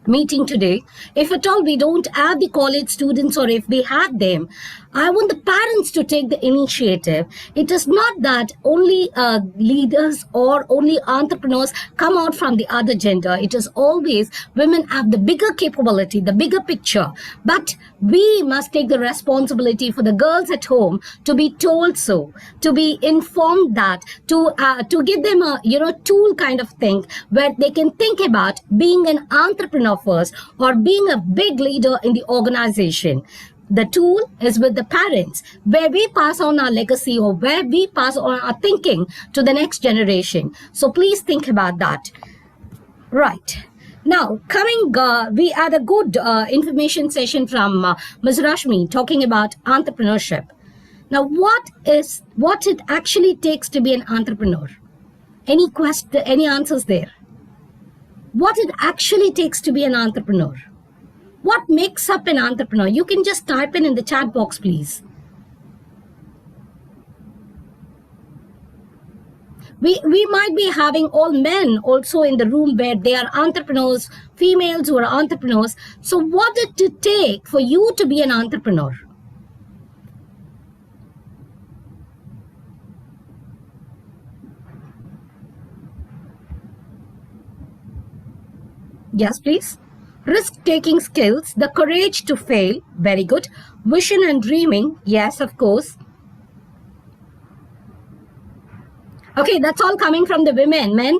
[SPEAKER 9] meeting today. If at all we don't have the college students, or if we have them, I want the parents to take the initiative. It is not that only leaders or only entrepreneurs come out from the other gender. It is always women have the bigger capability, the bigger picture. But we must take the responsibility for the girls at home to be told so, to be informed that, to give them a tool kind of thing where they can think about being an entrepreneur first or being a big leader in the organization. the tool is with the parents, where we pass on our legacy or where we pass on our thinking to the next generation. So please think about that. Right. Now, we had a good information session from Ms. Rashmi talking about entrepreneurship. Now, what it actually takes to be an entrepreneur? Any answers there? What it actually takes to be an entrepreneur? What makes up an entrepreneur? You can just type in the chat box, please. We might be having all men also in the room where they are entrepreneurs, females who are entrepreneurs. So what did it take for you to be an entrepreneur? Yes, please. Risk-taking skills, the courage to fail, very good. Vision and dreaming, yes, of course. Okay, that's all coming from the women. Men,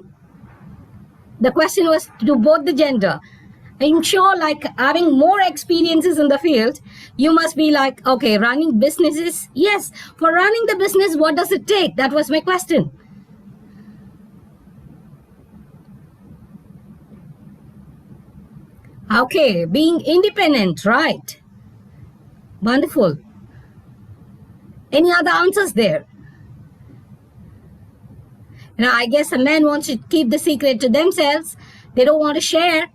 [SPEAKER 9] the question was to both the gender. I'm sure like having more experiences in the field, you must be like, okay, running businesses. Yes, for running the business, what does it take? That was my question. Okay, being independent, right? Wonderful. Any other answers there? Now, I guess a man wants to keep the secret to themselves. They don't want to share.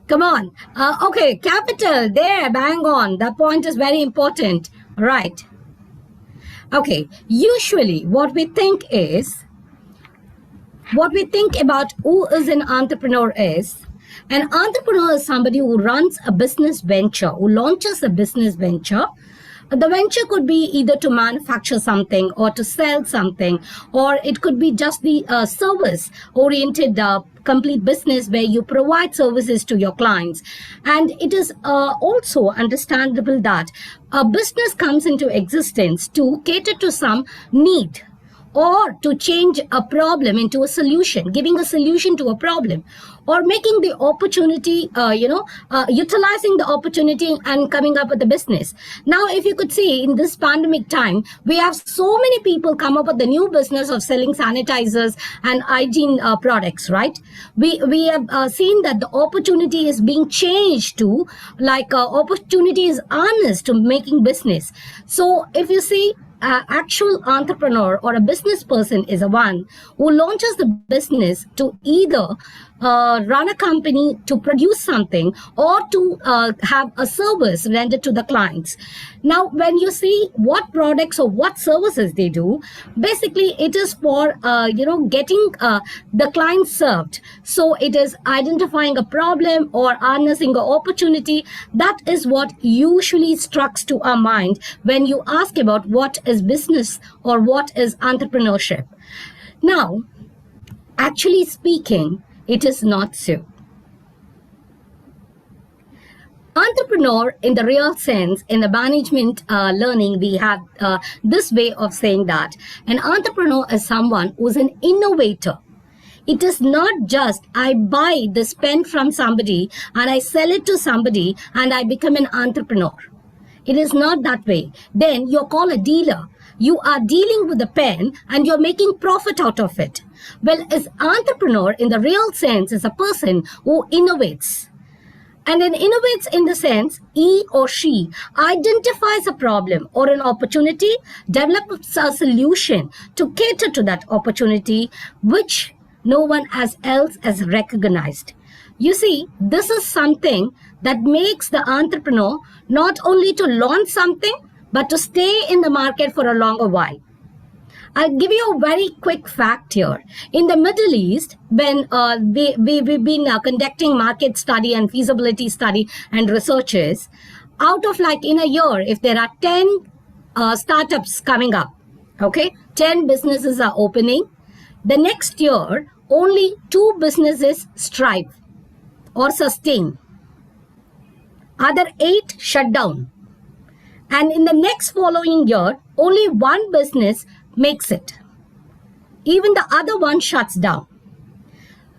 [SPEAKER 9] Come on. Okay, capital, there, bang on. That point is very important. Right. Okay, usually what we think about who is an entrepreneur is, an entrepreneur is somebody who runs a business venture, who launches a business venture. The venture could be either to manufacture something or to sell something, or it could be just the service-oriented complete business where you provide services to your clients. And it is also understandable that a business comes into existence to cater to some need, or to change a problem into a solution, giving a solution to a problem, or making the opportunity, utilizing the opportunity and coming up with a business. Now, if you could see in this pandemic time, we have so many people come up with the new business of selling sanitizers and hygiene products, right? We have seen that the opportunity is being changed to like opportunity is harnessed to making business. So if you see, actual entrepreneur or a business person is a one who launches the business to either run a company to produce something or to have a service rendered to the clients. Now, when you see what products or what services they do, basically it is for, getting the client served. So it is identifying a problem or harnessing an opportunity. That is what usually strikes to our mind when you ask about what is business or what is entrepreneurship. Now, actually speaking, it is not so. Entrepreneur in the real sense, in the management learning, we have this way of saying that an entrepreneur is someone who's an innovator. It is not just I buy this pen from somebody and I sell it to somebody and I become an entrepreneur. It is not that way. Then you're called a dealer. You are dealing with the pen and you're making profit out of it. Well, as entrepreneur in the real sense is a person who innovates. And then innovates in the sense he or she identifies a problem or an opportunity, develops a solution to cater to that opportunity, which no one else has recognized. You see, this is something that makes the entrepreneur not only to launch something, but to stay in the market for a longer while. I'll give you a very quick fact here. In the Middle East, when we've been conducting market study and feasibility study and researches, out of like in a year, if there are 10 startups coming up, okay, 10 businesses are opening, the next year, only 2 businesses strive or sustain. Other 8 shut down. And in the next following year, only 1 business makes it. Even the other one shuts down.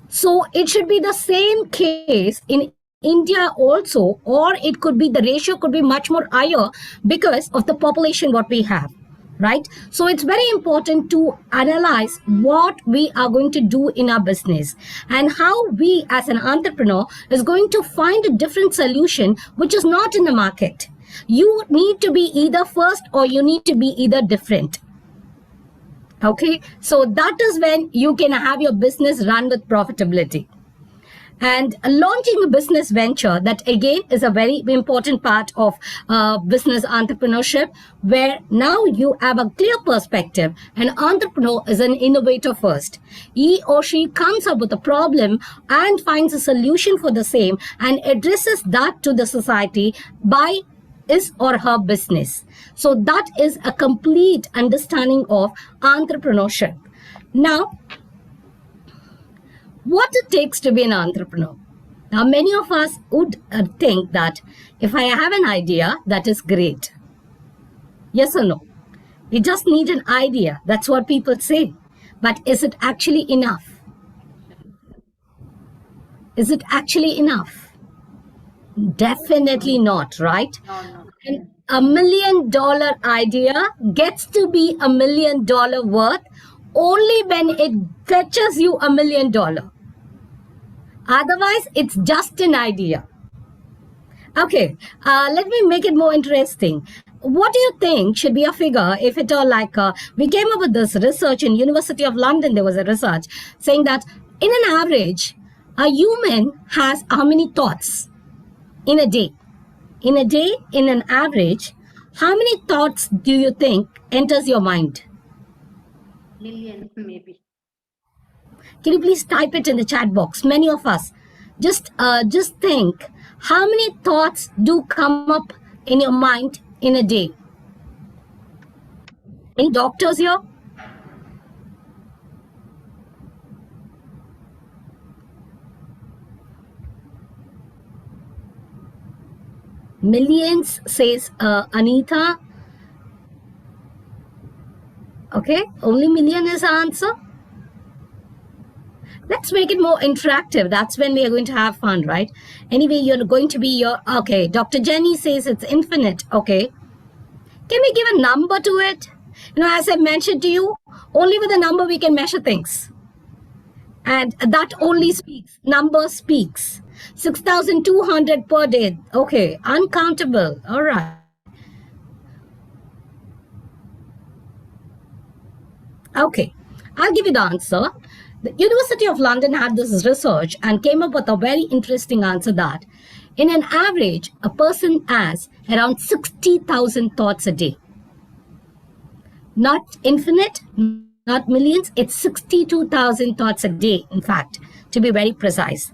[SPEAKER 9] So it should be the same case in India also, or it could be the ratio could be much more higher because of the population what we have, right? So it's very important to analyze what we are going to do in our business and how we as an entrepreneur is going to find a different solution which is not in the market. You need to be either first or you need to be either different. Okay, so that is when you can have your business run with profitability. And launching a business venture, that again is a very important part of business entrepreneurship, where now you have a clear perspective. An entrepreneur is an innovator first. He or she comes up with a problem and finds a solution for the same and addresses that to the society by his or her business. So that is a complete understanding of entrepreneurship. Now, what it takes to be an entrepreneur. Now, many of us would think that if I have an idea, that is great. Yes or no? You just need an idea. That's what people say. But is it actually enough? Is it actually enough? Definitely not, right?
[SPEAKER 2] No.
[SPEAKER 9] And $1 million idea gets to be $1 million worth only when it fetches you $1 million. Otherwise, it's just an idea. Okay, let me make it more interesting. What do you think should be a figure if it all like, we came up with this research in University of London, there was a research saying that in an average, a human has how many thoughts in a day? In a day, in an average, how many thoughts do you think enters your mind?
[SPEAKER 2] Million, maybe.
[SPEAKER 9] Can you please type it in the chat box? Many of us, just think, how many thoughts do come up in your mind in a day? Any doctors here? Millions, says Anita. Okay, only million is the answer. Let's make it more interactive. That's when we are going to have fun, right? Anyway, you're going to be your, okay, Dr. Jenny says it's infinite. Okay. Can we give a number to it? You know, as I mentioned to you, only with a number we can measure things. And that only speaks, number speaks. 6,200 per day. Okay, uncountable. All right. Okay, I'll give you the answer. The University of London had this research and came up with a very interesting answer that in an average, a person has around 60,000 thoughts a day. Not infinite, not millions, it's 62,000 thoughts a day, in fact, to be very precise.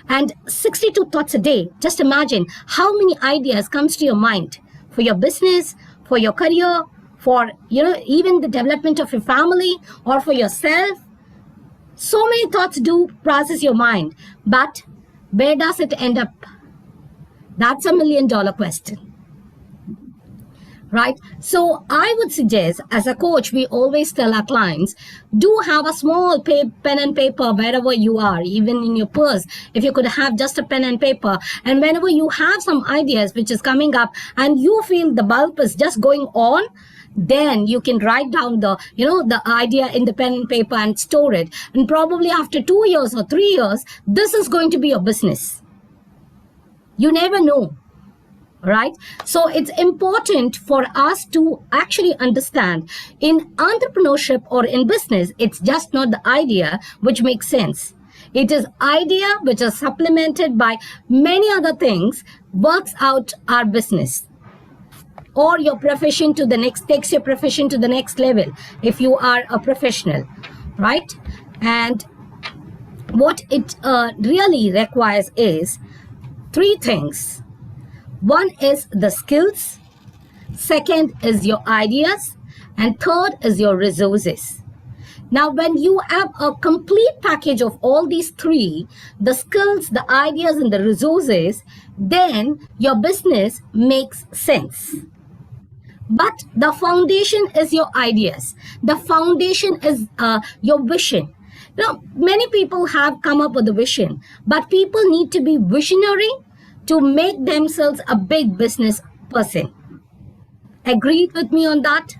[SPEAKER 9] And 62 thoughts a day, just imagine how many ideas comes to your mind for your business, for your career, for, you know, even the development of your family or for yourself. So many thoughts do process your mind, but where does it end up? That's $1 million question, right? So I would suggest, as a coach, we always tell our clients, do have a small pen and paper wherever you are, even in your purse. If you could have just a pen and paper, and whenever you have some ideas which is coming up and you feel the bulb is just going on, then you can write down the, you know, the idea in the pen and paper and store it. And probably after 2 years or 3 years, this is going to be your business. You never know, right? So it's important for us to actually understand in entrepreneurship or in business, it's just not the idea which makes sense. It is idea which is supplemented by many other things, works out our business. Or your profession to the next, takes your profession to the next level if you are a professional, right? And what it really requires is 3 things. One is the skills, second is your ideas, and third is your resources. Now, when you have a complete package of all these 3, the skills, the ideas, and the resources, then your business makes sense. But the foundation is your ideas. The foundation is your vision. You know, many people have come up with a vision, but people need to be visionary to make themselves a big business person. Agreed with me on that?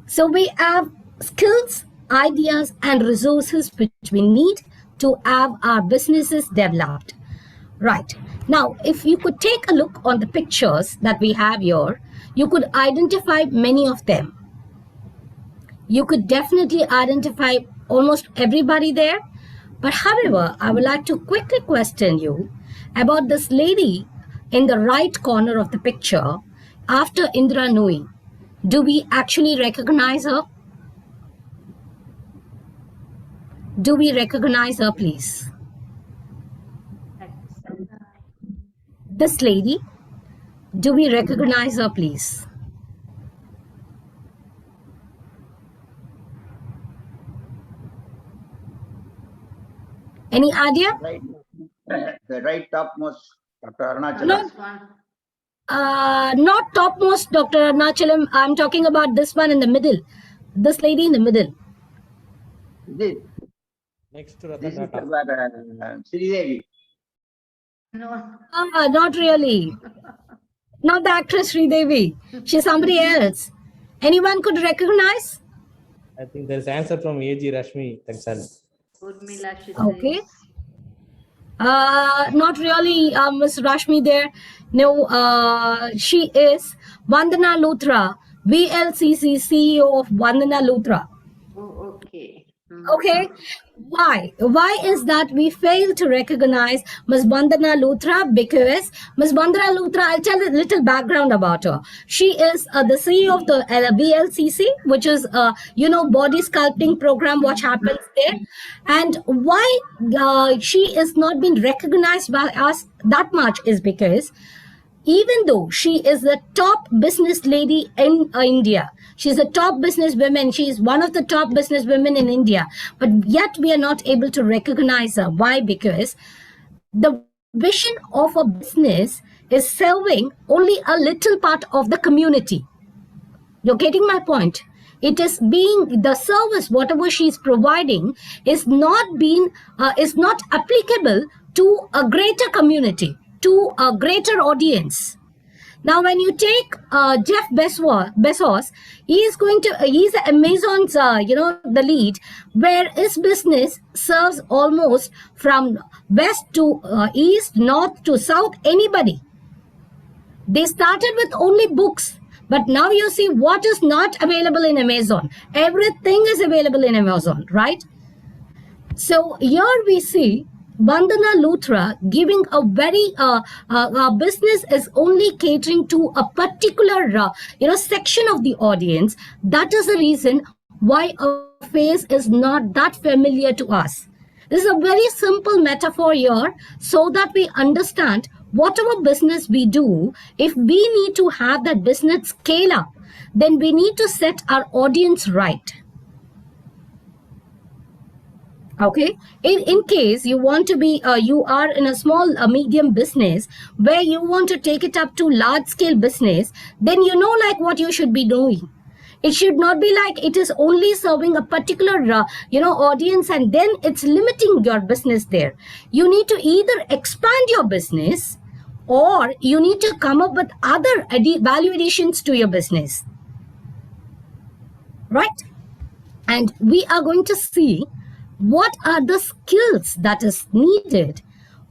[SPEAKER 9] So we have skills, ideas, and resources which we need to have our businesses developed. Right. Now, if you could take a look on the pictures that we have here, you could identify many of them. You could definitely identify almost everybody there. But however, I would like to quickly question you about this lady in the right corner of the picture after Indra Nooyi. Do we actually recognize her? Do we recognize her, please? This lady, do we recognize her, please? Any idea?
[SPEAKER 10] Right, the right topmost, Dr. Arunachalam.
[SPEAKER 9] No, not topmost, Dr. Arunachalam. I'm talking about this one in the middle. This lady in the middle.
[SPEAKER 4] Next to
[SPEAKER 10] This is
[SPEAKER 4] Ratan
[SPEAKER 10] Sridevi.
[SPEAKER 2] No.
[SPEAKER 9] Not really. Not the actress Sridevi. She's somebody else. Anyone could recognize?
[SPEAKER 4] I think there is answer from AG Rashmi Tansal.
[SPEAKER 2] Urmila, she
[SPEAKER 9] Okay.
[SPEAKER 2] says.
[SPEAKER 9] Not really, Ms. Rashmi there. No, she is Vandana Luthra, VLCC CEO of Vandana Luthra.
[SPEAKER 2] Oh, okay.
[SPEAKER 9] Okay. Why? Why is that we fail to recognize Ms. Vandana Luthra? Because Ms. Vandana Luthra, I'll tell a little background about her. She is the CEO of the VLCC, which is, body sculpting program, what happens there. And why she is not being recognized by us that much is because even though she is the top business lady in India, she's a top business woman, she is one of the top business women in India, but yet we are not able to recognize her. Why? Because the vision of a business is serving only a little part of the community. You're getting my point? It is being the service, whatever she's providing, is not applicable to a greater community, to a greater audience. Now, when you take Jeff Bezos, he's Amazon's, the lead, where his business serves almost from west to east, north to south, anybody. They started with only books, but now you see what is not available in Amazon. Everything is available in Amazon, right? So here we see Vandana Luthra giving a very business is only catering to a particular section of the audience. That is the reason why a face is not that familiar to us. This is a very simple metaphor here so that we understand whatever business we do, if we need to have that business scale up, then we need to set our audience right. Okay, in case you want to be, you are in a small, medium business where you want to take it up to large scale business, then you know like what you should be doing. It should not be like it is only serving a particular, audience and then it's limiting your business there. You need to either expand your business or you need to come up with other value additions to your business. Right? And we are going to see what are the skills that is needed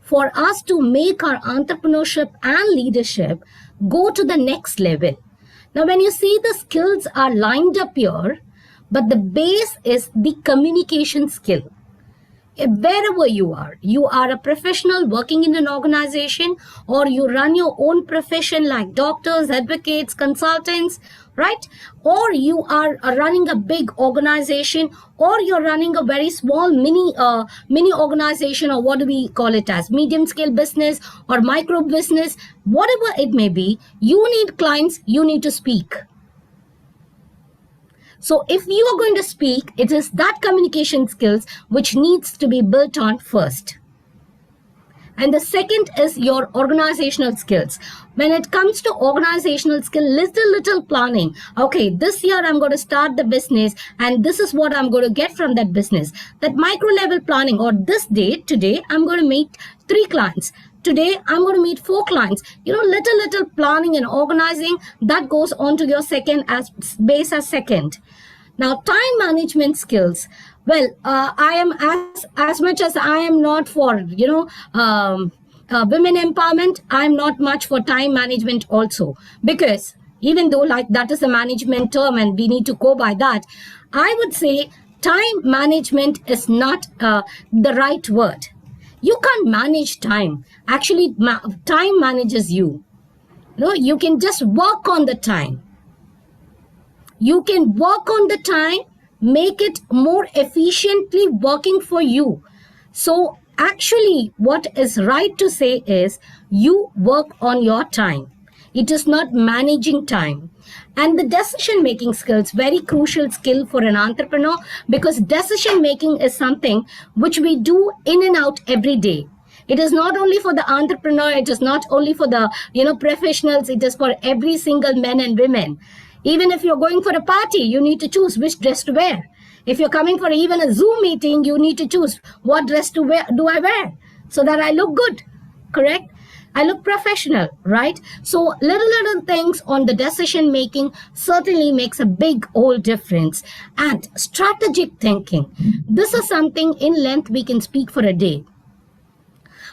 [SPEAKER 9] for us to make our entrepreneurship and leadership go to the next level. Now, when you see the skills are lined up here, but the base is the communication skill. Wherever you are a professional working in an organization, or you run your own profession like doctors, advocates, consultants, right? Or you are running a big organization, or you're running a very small mini organization, or what do we call it as medium scale business or micro business, whatever it may be, you need clients, you need to speak. So if you are going to speak, it is that communication skills which needs to be built on first. And the second is your organizational skills. When it comes to organizational skill, little planning. Okay, this year I'm going to start the business and this is what I'm going to get from that business. That micro level planning, or this day, today, I'm going to meet 3 clients. today I'm going to meet 4 clients. Little planning and organizing that goes on to your second as base as second. Now, time management skills. Well, I am as much as I am not for, women empowerment, I'm not much for time management also, because even though like that is a management term and we need to go by that, I would say time management is not the right word. You can't manage time. Actually, time manages you. You can just work on the time. You can work on the time, make it more efficiently working for you. So actually, what is right to say is you work on your time. It is not managing time. And the decision making skills, very crucial skill for an entrepreneur, because decision making is something which we do in and out every day. It is not only for the entrepreneur, it is not only for the professionals, it is for every single men and women. Even if you're going for a party, you need to choose which dress to wear. If you're coming for even a Zoom meeting, you need to choose what dress to wear, do I wear so that I look good, correct? I look professional, right? So little things on the decision making certainly makes a big old difference. And strategic thinking. This is something in length we can speak for a day.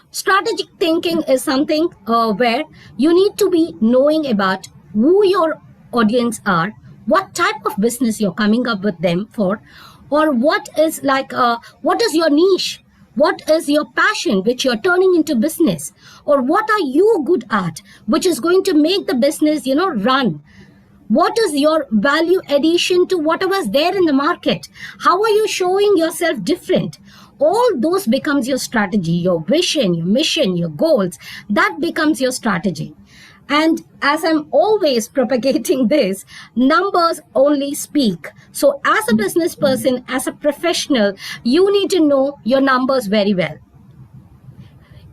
[SPEAKER 9] Strategic thinking is something where you need to be knowing about who your audience are, what type of business you're coming up with them for, or what is your niche, what is your passion which you're turning into business, or what are you good at which is going to make the business run. What is your value addition to whatever's there in the market? How are you showing yourself different? All those becomes your strategy, your vision, your mission, your goals. That becomes your strategy. And as I'm always propagating this, numbers only speak. So as a business person, as a professional, you need to know your numbers very well.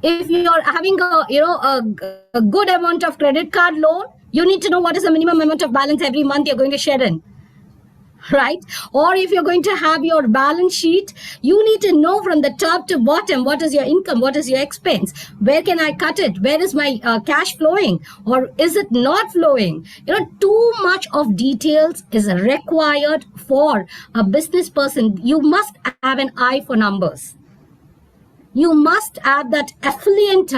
[SPEAKER 9] If you're having a good amount of credit card loan, you need to know what is the minimum amount of balance every month you're going to shed in. Right? Or if you're going to have your balance sheet, you need to know from the top to bottom, what is your income, what is your expense, where can I cut it, where is my cash flowing, or is it not flowing? Too much of details is required for a business person. You must have an eye for numbers. You must have that affiliate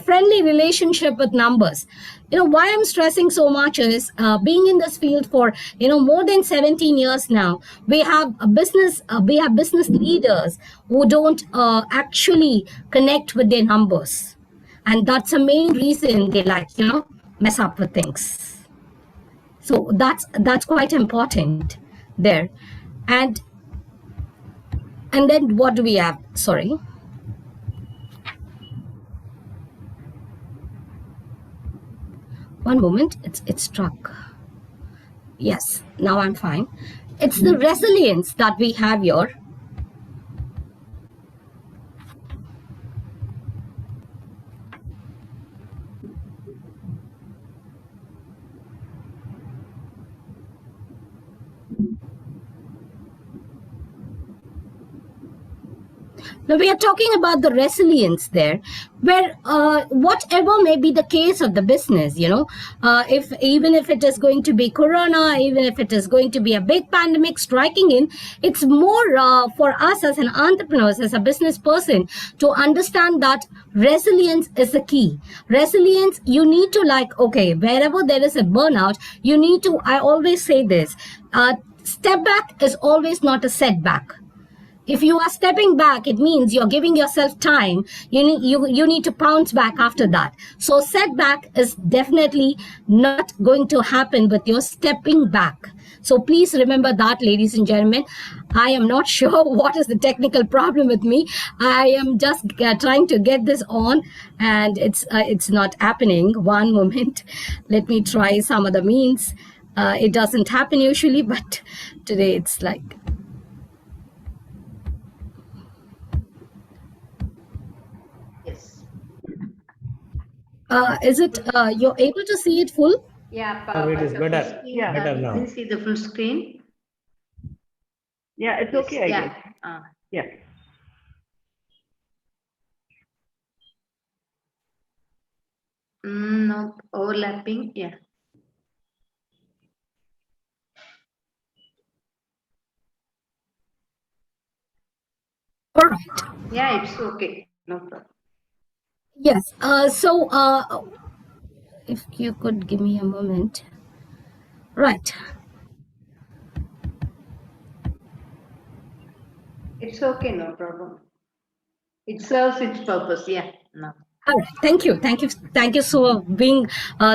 [SPEAKER 9] friendly relationship with numbers. Why I'm stressing so much is being in this field for more than 17 years now. We have business leaders who don't actually connect with their numbers, and that's the main reason they mess up with things. So that's quite important there. And then what do we have? Sorry. One moment, it's struck. Yes, now I'm fine. It's the resilience that we have here. Now we are talking about the resilience there, where whatever may be the case of the business, even if it is going to be Corona, even if it is going to be a big pandemic striking in, it's more for us as an entrepreneur, as a business person, to understand that resilience is the key. Resilience, you need to okay, wherever there is a burnout, you need to, I always say this, step back is always not a setback. If you are stepping back, it means you're giving yourself time. You need to bounce back after that. So setback is definitely not going to happen with your stepping back. So please remember that, ladies and gentlemen. I am not sure what is the technical problem with me. I am just trying to get this on, and it's not happening. One moment. Let me try some other means. It doesn't happen usually, but today it's like... is it you're able to see it full?
[SPEAKER 2] Yeah,
[SPEAKER 4] it is better.
[SPEAKER 5] Yeah,
[SPEAKER 4] better now.
[SPEAKER 2] You can see the full screen.
[SPEAKER 5] Yeah, it's okay, I guess. Yeah.
[SPEAKER 2] No overlapping. Yeah.
[SPEAKER 9] All right.
[SPEAKER 2] Yeah, it's okay. No problem.
[SPEAKER 9] Yes. If you could give me a moment. Right.
[SPEAKER 2] It's okay. No problem. It serves its purpose. Yeah. No.
[SPEAKER 9] All right. Thank you. Thank you for being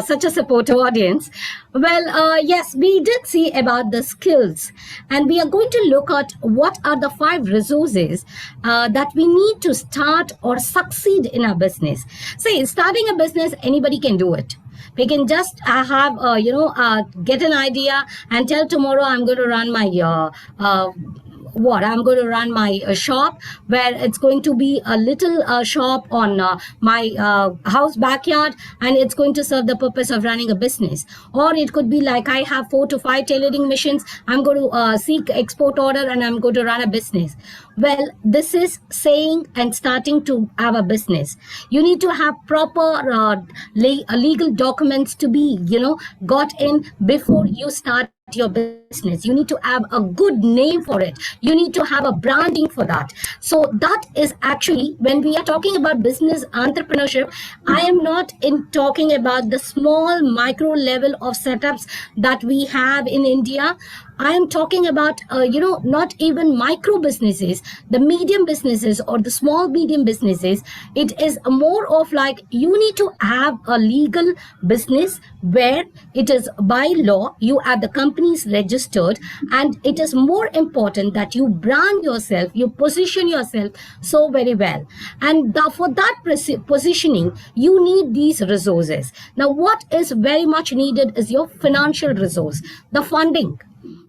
[SPEAKER 9] such a supportive audience. Well, yes, we did see about the skills, and we are going to look at what are the 5 resources that we need to start or succeed in our business. See, starting a business, anybody can do it. We can just get an idea and tell tomorrow I'm going to run my I'm going to run my shop, where it's going to be a little shop on my house backyard, and it's going to serve the purpose of running a business. Or it could be like, I have 4 to 5 tailoring machines, I'm going to seek export order and I'm going to run a business. Well, this is saying and starting to have a business. You need to have proper legal documents to be, got in before you start your business. You need to have a good name for it. You need to have a branding for that. So that is actually, when we are talking about business entrepreneurship, I am not talking about the small micro level of setups that we have in India. I am talking about, not even micro businesses, the medium businesses or the small medium businesses. It is more of like, you need to have a legal business where it is by law, you have the companies registered, and it is more important that you brand yourself, you position yourself so very well. And for that positioning, you need these resources. Now, what is very much needed is your financial resource, the funding.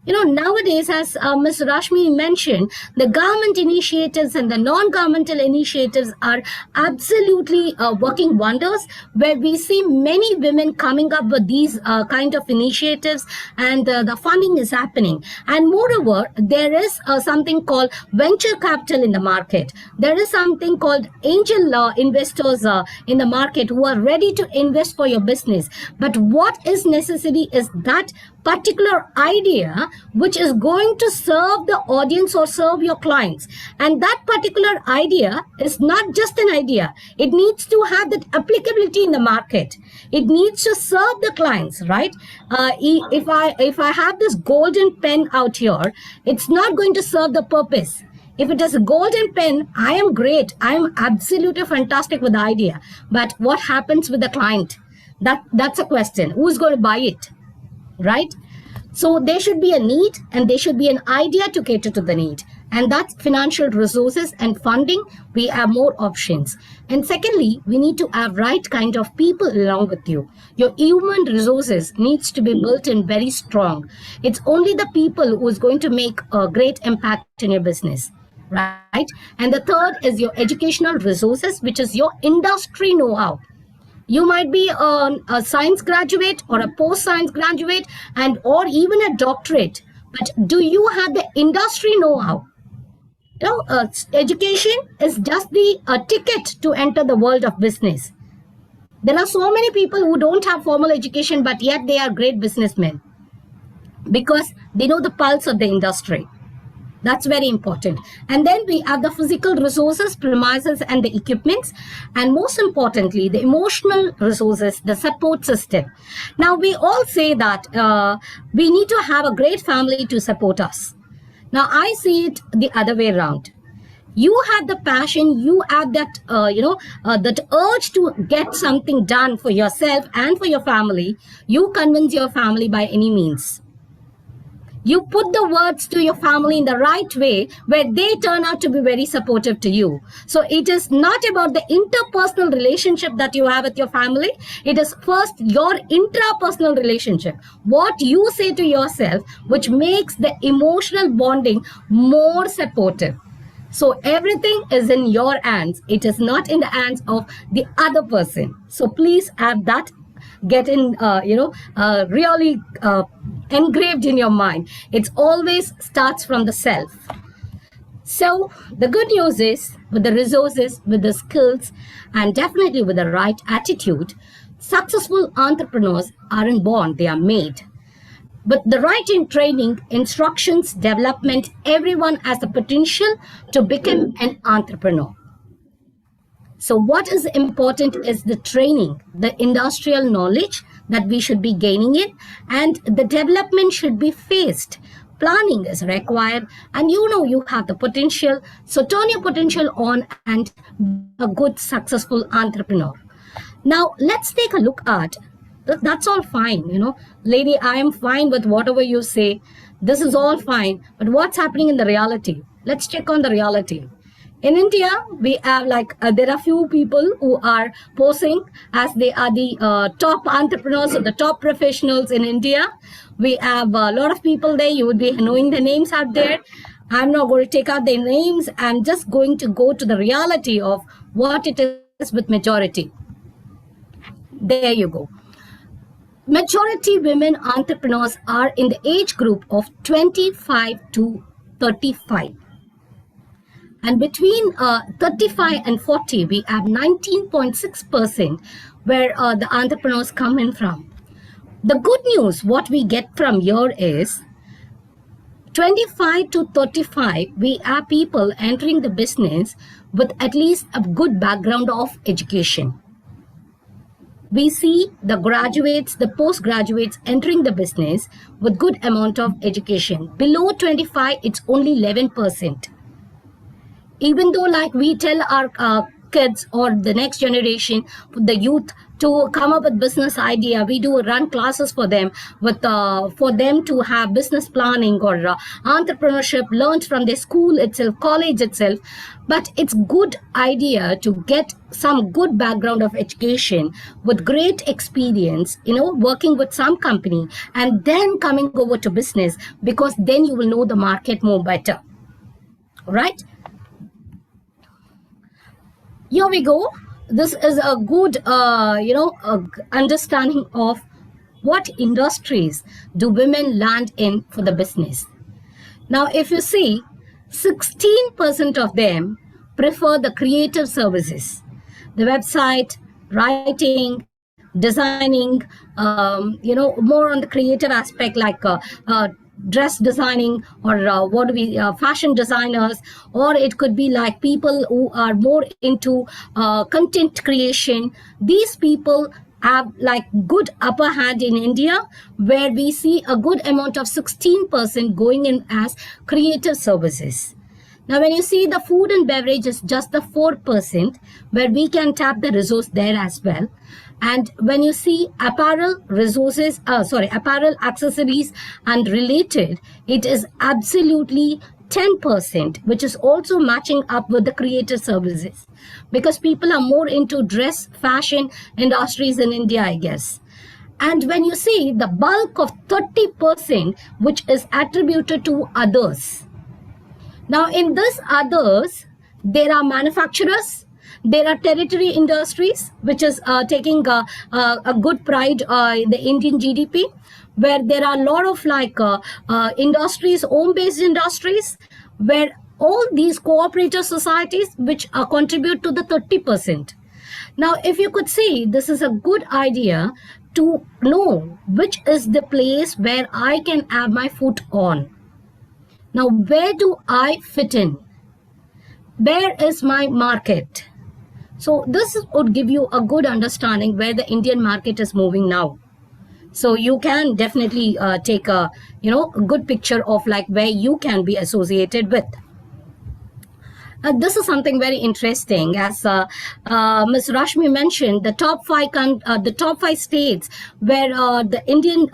[SPEAKER 9] Nowadays, as Ms. Rashmi mentioned, the government initiatives and the non-governmental initiatives are absolutely working wonders, where we see many women coming up with these kind of initiatives, and the funding is happening. And moreover, there is something called venture capital in the market. There is something called angel investors in the market who are ready to invest for your business. But what is necessary is that particular idea which is going to serve the audience or serve your clients. And that particular idea is not just an idea. It needs to have that applicability in the market. It needs to serve the clients, right? If I have this golden pen out here, it's not going to serve the purpose. If it is a golden pen, I am great. I am absolutely fantastic with the idea. But what happens with the client? That's a question. Who's going to buy it? Right? So there should be a need, and there should be an idea to cater to the need. And that's financial resources and funding. We have more options. And secondly, we need to have right kind of people along with you. Your human resources needs to be built in very strong. It's only the people who is going to make a great impact in your business. Right? And the third is your educational resources, which is your industry know-how. You might be a science graduate or a post-science graduate or even a doctorate, but do you have the industry know-how? Education is just the ticket to enter the world of business. There are so many people who don't have formal education, but yet they are great businessmen because they know the pulse of the industry. That's very important. And then we have the physical resources, premises, and the equipments. And most importantly, the emotional resources, the support system. Now, we all say that we need to have a great family to support us. Now, I see it the other way around. You have the passion, you have that, that urge to get something done for yourself and for your family. You convince your family by any means. You put the words to your family in the right way, where they turn out to be very supportive to you. So it is not about the interpersonal relationship that you have with your family. It is first your intrapersonal relationship. What you say to yourself, which makes the emotional bonding more supportive. So everything is in your hands. It is not in the hands of the other person. So please have that really engraved in your mind. It always starts from the self. So the good news is, with the resources, with the skills, and definitely with the right attitude, Successful entrepreneurs aren't born, they are made. With the right in training, instructions, development, everyone has the potential to become an entrepreneur. So what is important is the training, the industrial knowledge that we should be gaining it, and the development should be phased. Planning is required, and you know you have the potential. So turn your potential on and be a good, successful entrepreneur. Now let's take a look at, that's all fine, you know, lady, I am fine with whatever you say. This is all fine, but what's happening in the reality? Let's check on the reality. In India, we have there are few people who are posing as they are the top entrepreneurs or the top professionals in India. We have a lot of people there. You would be knowing the names out there. I'm not going to take out their names. I'm just going to go to the reality of what it is with majority. There you go. Majority women entrepreneurs are in the age group of 25 to 35. And between 35 and 40, we have 19.6% where the entrepreneurs come in from. The good news, what we get from here is 25 to 35, we have people entering the business with at least a good background of education. We see the graduates, the postgraduates entering the business with good amount of education. Below 25, it's only 11%. Even though we tell our kids or the next generation, the youth, to come up with business idea, we do run classes for them with for them to have business planning or entrepreneurship learned from their school itself, college itself. But it's good idea to get some good background of education with great experience, you know, working with some company and then coming over to business, because then you will know the market more better, right? Here we go. This is a good, understanding of what industries do women land in for the business. Now, if you see, 16% of them prefer the creative services, the website, writing, designing, more on the creative aspect, like dress designing or fashion designers, or it could be like people who are more into content creation. These people have good upper hand in India, where we see a good amount of 16% going in as creative services. Now, when you see the food and beverage is just the 4%, where we can tap the resource there as well. And when you see apparel resources, apparel, accessories and related, it is absolutely 10%, which is also matching up with the creative services, because people are more into dress, fashion industries in India, I guess. And when you see the bulk of 30%, which is attributed to others. Now, in this others, there are manufacturers, there are territory industries, which is taking a good pride in the Indian GDP, where there are a lot of industries, home-based industries, where all these cooperative societies, which contribute to the 30%. Now, if you could see, this is a good idea to know which is the place where I can have my foot on. Now, where do I fit in? Where is my market? So this would give you a good understanding where the Indian market is moving now. So you can definitely take a good picture of where you can be associated with. This is something very interesting, as Ms. Rashmi mentioned, the top five states where the Indian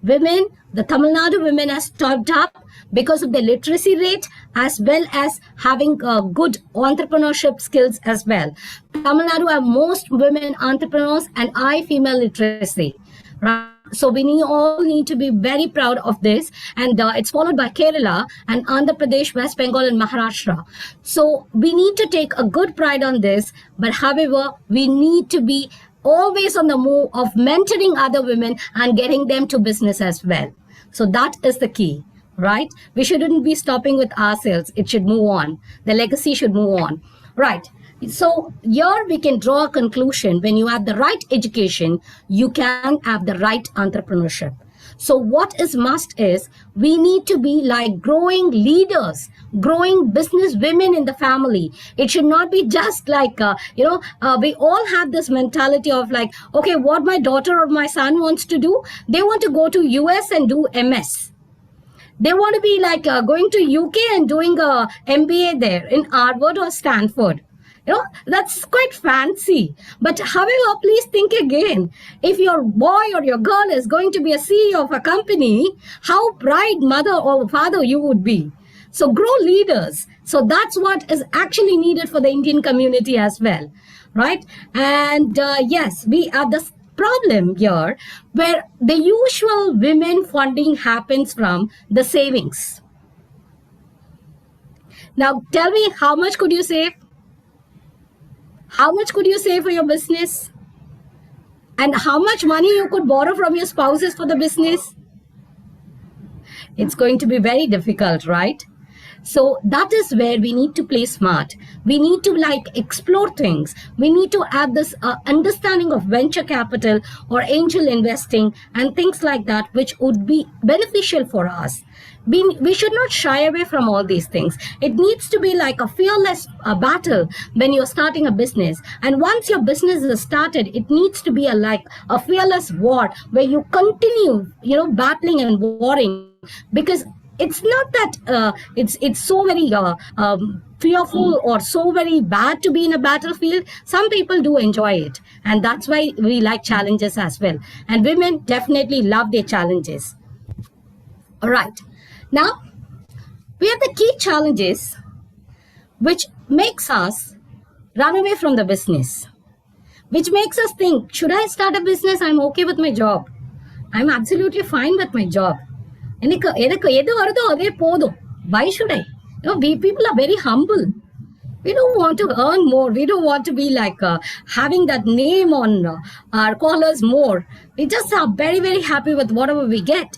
[SPEAKER 9] women, the Tamil Nadu women has topped up because of the literacy rate, as well as having good entrepreneurship skills as well. Tamil Nadu have most women entrepreneurs and high female literacy, right? So we all need to be very proud of this. And it's followed by Kerala and Andhra Pradesh, West Bengal and Maharashtra. So we need to take a good pride on this. But however, we need to be always on the move of mentoring other women and getting them to business as well. So that is the key, right? We shouldn't be stopping with ourselves. It should move on. The legacy should move on. Right. So here we can draw a conclusion: when you have the right education, you can have the right entrepreneurship. So what is must is we need to be like growing leaders, growing business women in the family. It should not be just like, we all have this mentality of like, okay, what my daughter or my son wants to do, they want to go to US and do MS. They want to be like going to UK and doing a MBA there in Harvard or Stanford. That's quite fancy. But however, please think again. If your boy or your girl is going to be a CEO of a company, how proud mother or father you would be. So grow leaders. So that's what is actually needed for the Indian community as well, right? And yes, we have this problem here where the usual women funding happens from the savings. Now tell me, how much could you save? How much could you save for your business? And how much money you could borrow from your spouses for the business? It's going to be very difficult, right? So that is where we need to play smart. We need to like explore things. We need to have this understanding of venture capital or angel investing and things like that, which would be beneficial for us. We should not shy away from all these things. It needs to be like a fearless battle when you're starting a business. And once your business is started, it needs to be like a fearless war where you continue, battling and warring, because it's not that it's so very fearful or so very bad to be in a battlefield. Some people do enjoy it, and that's why we like challenges as well. And women definitely love their challenges. All right. Now, we have the key challenges which makes us run away from the business, which makes us think, should I start a business? I'm okay with my job. I'm absolutely fine with my job. Why should I? We people are very humble. We don't want to earn more. We don't want to be like having that name on our collars more. We just are very, very happy with whatever we get.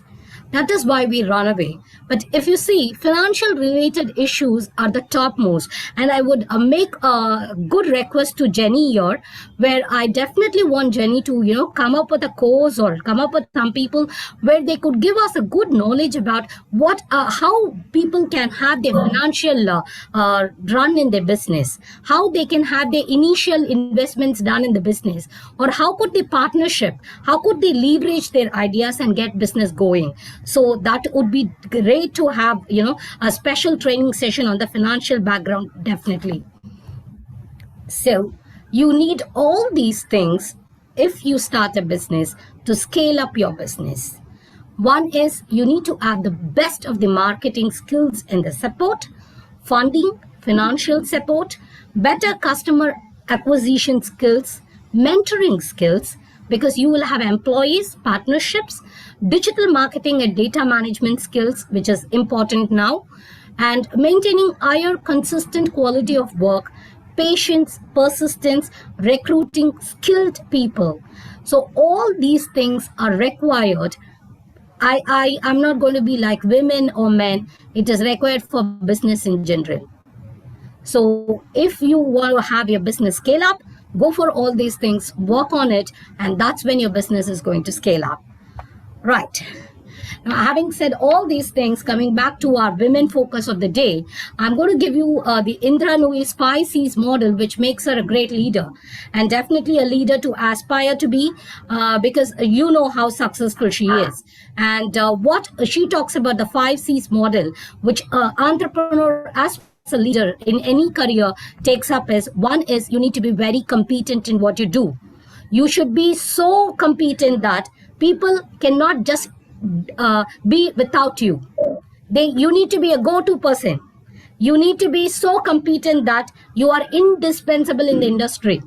[SPEAKER 9] That is why we run away. But if you see, financial related issues are the topmost. And I would make a good request to Jenny here, where I definitely want Jenny to, come up with a course or come up with some people where they could give us a good knowledge about how people can have their financial run in their business, how they can have their initial investments done in the business, or how could they partnership, how could they leverage their ideas and get business going. So that would be great to have, a special training session on the financial background, definitely. So you need all these things if you start a business to scale up your business. One is you need to have the best of the marketing skills and the support, funding, financial support, better customer acquisition skills, mentoring skills, because you will have employees, partnerships, digital marketing and data management skills, which is important now, and maintaining higher consistent quality of work, patience, persistence, recruiting skilled people. So all these things are required. I'm not going to be like women or men. It is required for business in general. So if you want to have your business scale up, go for all these things, work on it, and that's when your business is going to scale up. Right. Now, having said all these things, coming back to our women focus of the day, I'm going to give you the Indra Nuyi's 5 C's model, which makes her a great leader, and definitely a leader to aspire to be, because you know how successful she is. And what she talks about the 5 C's model, which entrepreneur as a leader in any career takes up is, one is you need to be very competent in what you do. You should be so competent that people cannot just be without you. You need to be a go-to person. You need to be so competent that you are indispensable in the industry,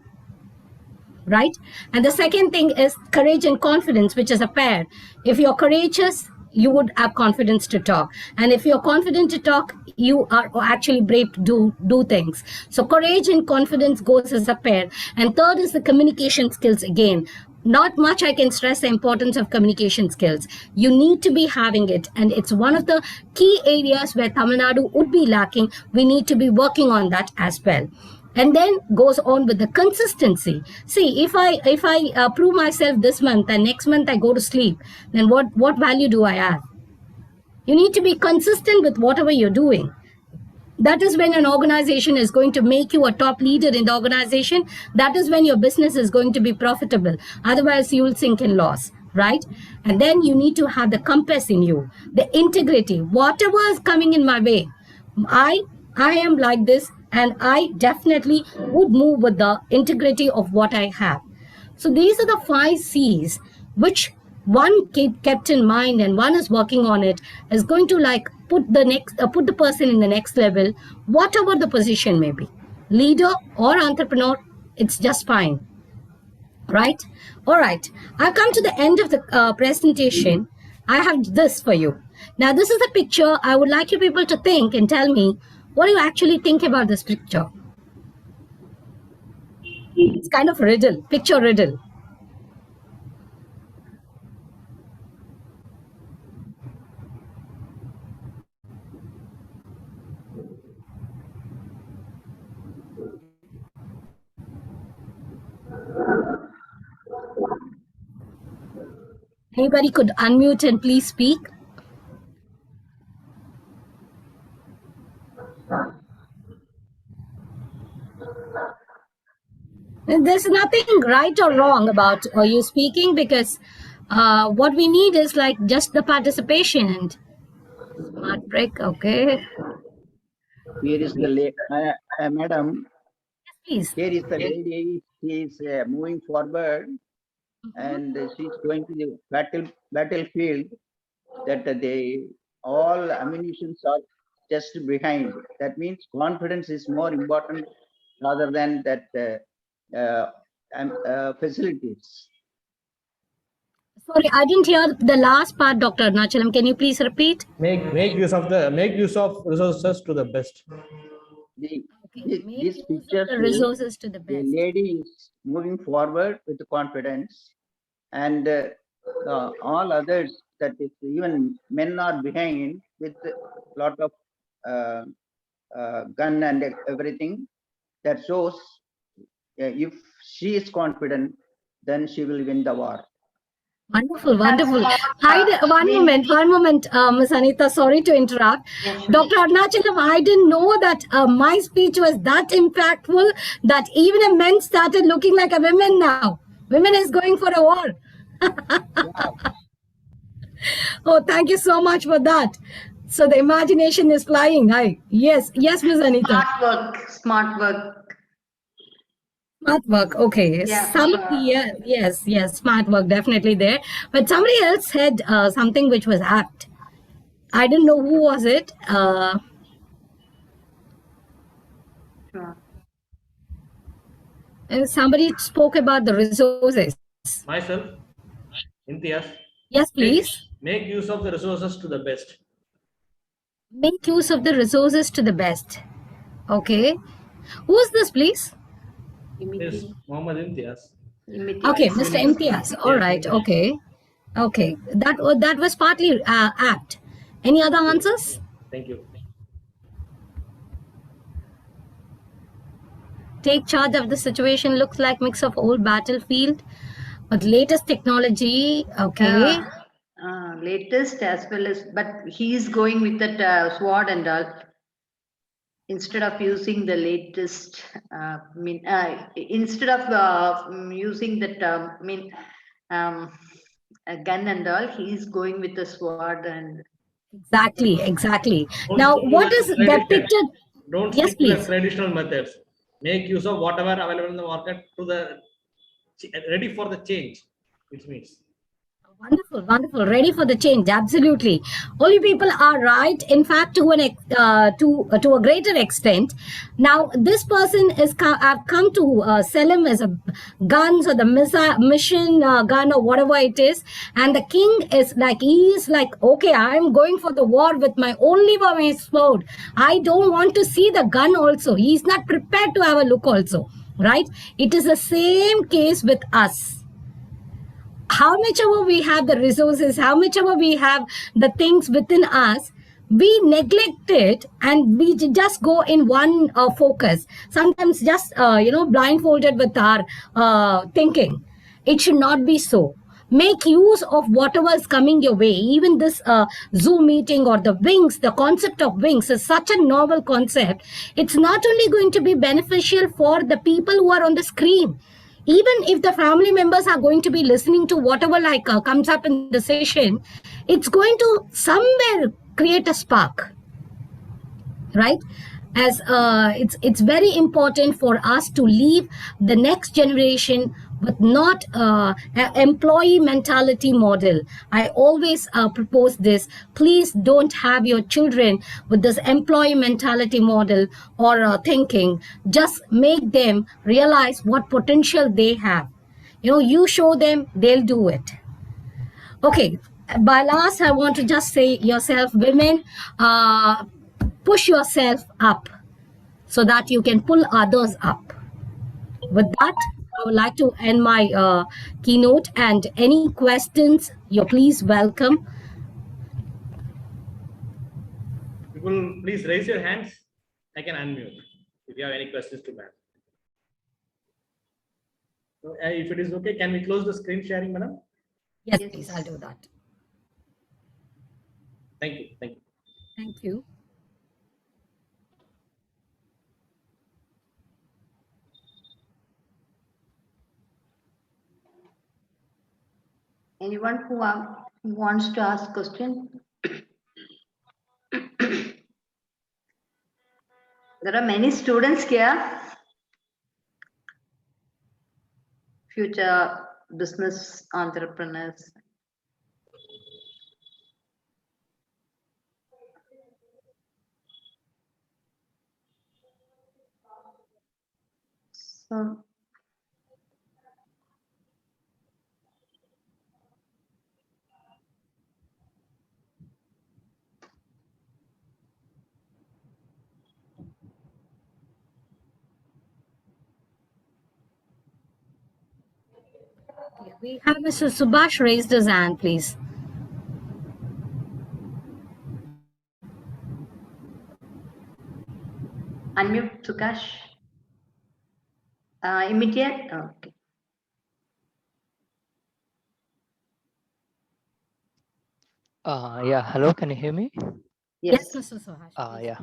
[SPEAKER 9] right? And the second thing is courage and confidence, which is a pair. If you're courageous, you would have confidence to talk. And if you're confident to talk, you are actually brave to do things. So courage and confidence goes as a pair. And third is the communication skills again. Not much I can stress the importance of communication skills. You need to be having it. And it's one of the key areas where Tamil Nadu would be lacking. We need to be working on that as well. and then goes on with the consistency. See, if I prove myself this month and next month I go to sleep, then what value do I have? You need to be consistent with whatever you're doing. That is when an organization is going to make you a top leader in the organization. That is when your business is going to be profitable. Otherwise, you will sink in loss, right? And then you need to have the compass in you, the integrity. Whatever is coming in my way, I am like this, and I definitely would move with the integrity of what I have. So these are the 5 C's which one kept in mind, and one is working on it, is going to like put the person in the next level, whatever the position may be, leader or entrepreneur, it's just fine, right? All right, I've come to the end of the presentation. I have this for you. Now, this is a picture. I would like you people to think and tell me, what do you actually think about this picture? It's kind of a riddle, picture riddle. Anybody could unmute and please speak. There's nothing right or wrong about you speaking, because what we need is like just the participation. And smart break, okay.
[SPEAKER 10] Here is the madam.
[SPEAKER 9] Yes, please.
[SPEAKER 10] Here is the lady. She is moving forward, and she's going to the battlefield. That all ammunitions are just behind. That means confidence is more important rather than that facilities.
[SPEAKER 9] Sorry, I didn't hear the last part, Dr. Arunachalam. Can you please repeat?
[SPEAKER 4] Make use of resources to the best.
[SPEAKER 10] This picture
[SPEAKER 9] the resources to the best.
[SPEAKER 10] The lady is moving forward with confidence, and all others, that is, even men are behind with a lot of gun and everything. That shows if she is confident, then she will win the war.
[SPEAKER 9] Wonderful, wonderful. One moment, Ms. Anita, sorry to interrupt. Dr. Arunachalam, I didn't know that my speech was that impactful that even a men started looking like a women now. Women is going for a war. Oh, thank you so much for that. So the imagination is flying high. Yes, Ms. Anita.
[SPEAKER 2] Smart work.
[SPEAKER 9] Smart work, okay.
[SPEAKER 2] Yeah,
[SPEAKER 9] Yes, smart work, definitely there. But somebody else said something which was apt. I didn't know who was it. And somebody spoke about the resources.
[SPEAKER 4] Myself, Imtiaz.
[SPEAKER 9] Yes, please.
[SPEAKER 4] Make use of the resources to the best.
[SPEAKER 9] Make use of the resources to the best. Okay. Who is this, please?
[SPEAKER 4] Yes, Muhammad Imtiaz.
[SPEAKER 9] Okay, Mr. Imtiaz. All right. Okay. Okay. That was partly apt. Any other answers?
[SPEAKER 4] Thank you.
[SPEAKER 9] Take charge of the situation. Looks like mix of old battlefield, but latest technology. Okay.
[SPEAKER 2] Latest as well as, but he's going with that sword and all. Instead of using the latest, instead of using that, a gun and all, he's going with the sword and.
[SPEAKER 9] Exactly. Now, what is depicted?
[SPEAKER 4] Don't stick to the traditional methods. Make use of whatever available in the market to the ready for the change. It means.
[SPEAKER 9] Wonderful. Ready for the change. Absolutely. All you people are right. In fact, to a greater extent. Now, this person I've come to sell him as a guns or the mission gun or whatever it is. And the king is like, he is like, okay, I'm going for the war with only my sword. I don't want to see the gun also. He's not prepared to have a look also. Right? It is the same case with us. How much ever we have the resources, how much ever we have the things within us, we neglect it and we just go in one focus, sometimes just blindfolded with our thinking. It should not be so. Make use of whatever is coming your way. Even this Zoom meeting or the wings, the concept of wings is such a novel concept. It's not only going to be beneficial for the people who are on the screen. Even if the family members are going to be listening to whatever comes up in the session, it's going to somewhere create a spark, right? As it's very important for us to leave the next generation with not an employee mentality model. I always propose this. Please don't have your children with this employee mentality model or thinking. Just make them realize what potential they have. You show them, they'll do it. Okay, by last, I want to just say yourself, women, push yourself up so that you can pull others up. With that, I would like to end my keynote, and any questions, you're please welcome.
[SPEAKER 4] People, please raise your hands. I can unmute if you have any questions to ma'am. So, if it is okay, can we close the screen sharing, madam?
[SPEAKER 9] Yes, please, I'll do that.
[SPEAKER 4] Thank you. Thank you.
[SPEAKER 9] Thank you.
[SPEAKER 2] Anyone who wants to ask question? There are many students here. Future business entrepreneurs. So,
[SPEAKER 9] We have Mr. Subhash raised his hand, please.
[SPEAKER 2] unmute Sukash. Immediate. Okay.
[SPEAKER 6] Yeah, hello, can you hear me?
[SPEAKER 9] Yes, Mr. Subhash.
[SPEAKER 6] Yeah,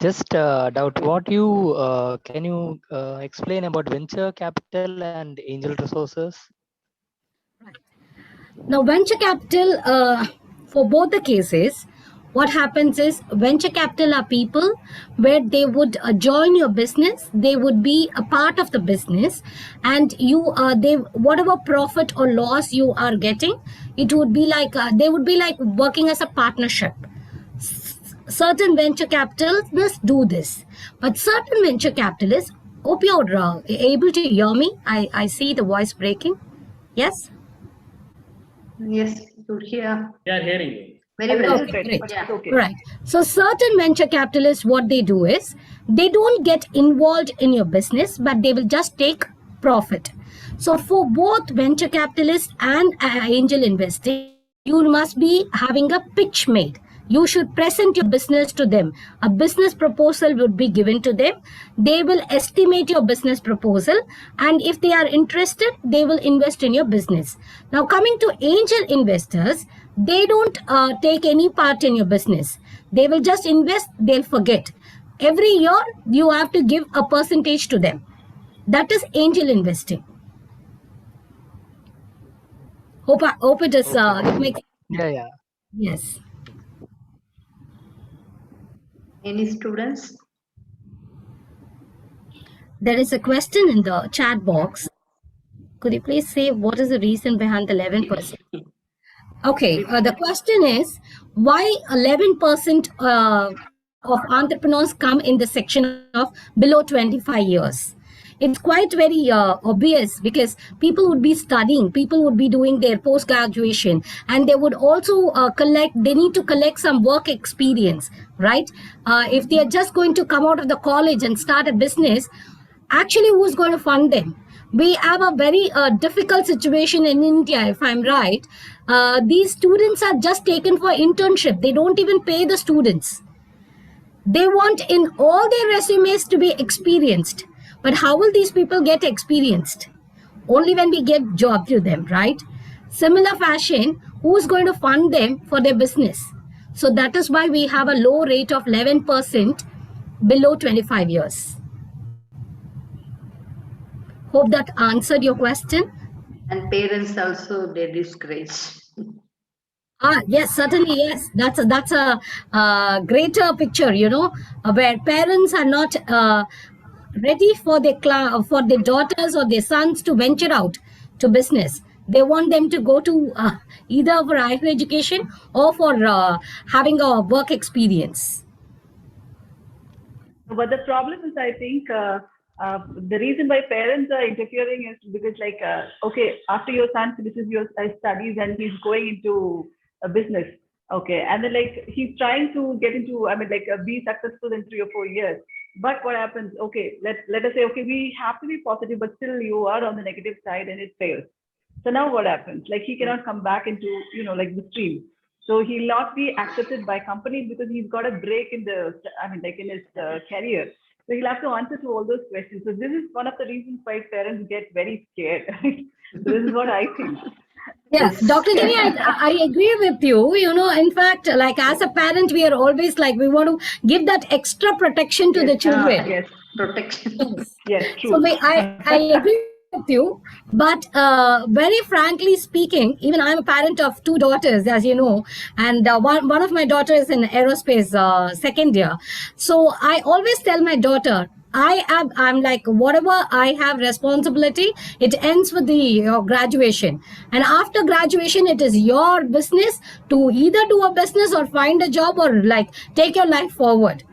[SPEAKER 6] just doubt what you can you explain about venture capital and angel resources?
[SPEAKER 9] Now, venture capital, for both the cases, what happens is venture capital are people where they would join your business, they would be a part of the business, and whatever profit or loss you are getting, it would be like they would be like working as a partnership. Certain venture capitalists do this, but certain venture capitalists, hope you're able to hear me. I see the voice breaking. Yes?
[SPEAKER 2] Yes, good here.
[SPEAKER 4] We are hearing you.
[SPEAKER 2] Very well.
[SPEAKER 9] Okay, great.
[SPEAKER 2] Yeah.
[SPEAKER 5] Okay.
[SPEAKER 9] Right. So certain venture capitalists, what they do is they don't get involved in your business, but they will just take profit. So for both venture capitalists and angel investing, you must be having a pitch made. You should present your business to them. A business proposal would be given to them. They will estimate your business proposal, and if they are interested, they will invest in your business. Now, coming to angel investors, they don't take any part in your business. They will just invest, they'll forget. Every year, you have to give a percentage to them. That is angel investing. Hope it is makes.
[SPEAKER 6] Yeah.
[SPEAKER 9] Yes.
[SPEAKER 2] Any students?
[SPEAKER 9] There is a question in the chat box. Could you please say what is the reason behind the 11%? Okay, the question is why 11% of entrepreneurs come in the section of below 25 years? It's quite very obvious because people would be studying, people would be doing their post-graduation, and they would also they need to collect some work experience, right? If they are just going to come out of the college and start a business, actually who's going to fund them? we have a very difficult situation in India, if I'm right. These students are just taken for internship. They don't even pay the students. They want in all their resumes to be experienced. But how will these people get experienced? Only when we give job to them, right? Similar fashion, who's going to fund them for their business? So that is why we have a low rate of 11% below 25 years. Hope that answered your question.
[SPEAKER 2] And parents also, they discourage.
[SPEAKER 9] Yes, certainly, yes. That's a greater picture, where parents are not ready for for their daughters or their sons to venture out to business. They want them to go to either for higher education or for having a work experience.
[SPEAKER 5] But the problem is, I think, the reason why parents are interfering is because, like, okay, after your son finishes your studies and he's going into a business, okay, and then like he's trying to get into, I mean, like, be successful in 3 or 4 years. But what happens? Okay, let us say, okay, we have to be positive, but still you are on the negative side and it fails. So now what happens? Like he cannot come back into, like the stream. So he'll not be accepted by companies because he's got a break in in his career. So he'll have to answer to all those questions. So this is one of the reasons why parents get very scared. Right? So this is what I think.
[SPEAKER 9] Yes, Dr. Jenny, I agree with you. In fact, like as a parent, we are always like, we want to give that extra protection to the children.
[SPEAKER 5] Yes,
[SPEAKER 2] protection.
[SPEAKER 5] Yes, true.
[SPEAKER 9] So I agree with you, but very frankly speaking, even I'm a parent of 2 daughters, as you know, and one of my daughters is in aerospace second year. So I always tell my daughter, I'm like, whatever I have responsibility, it ends with the graduation, and after graduation it is your business to either do a business or find a job or like take your life forward.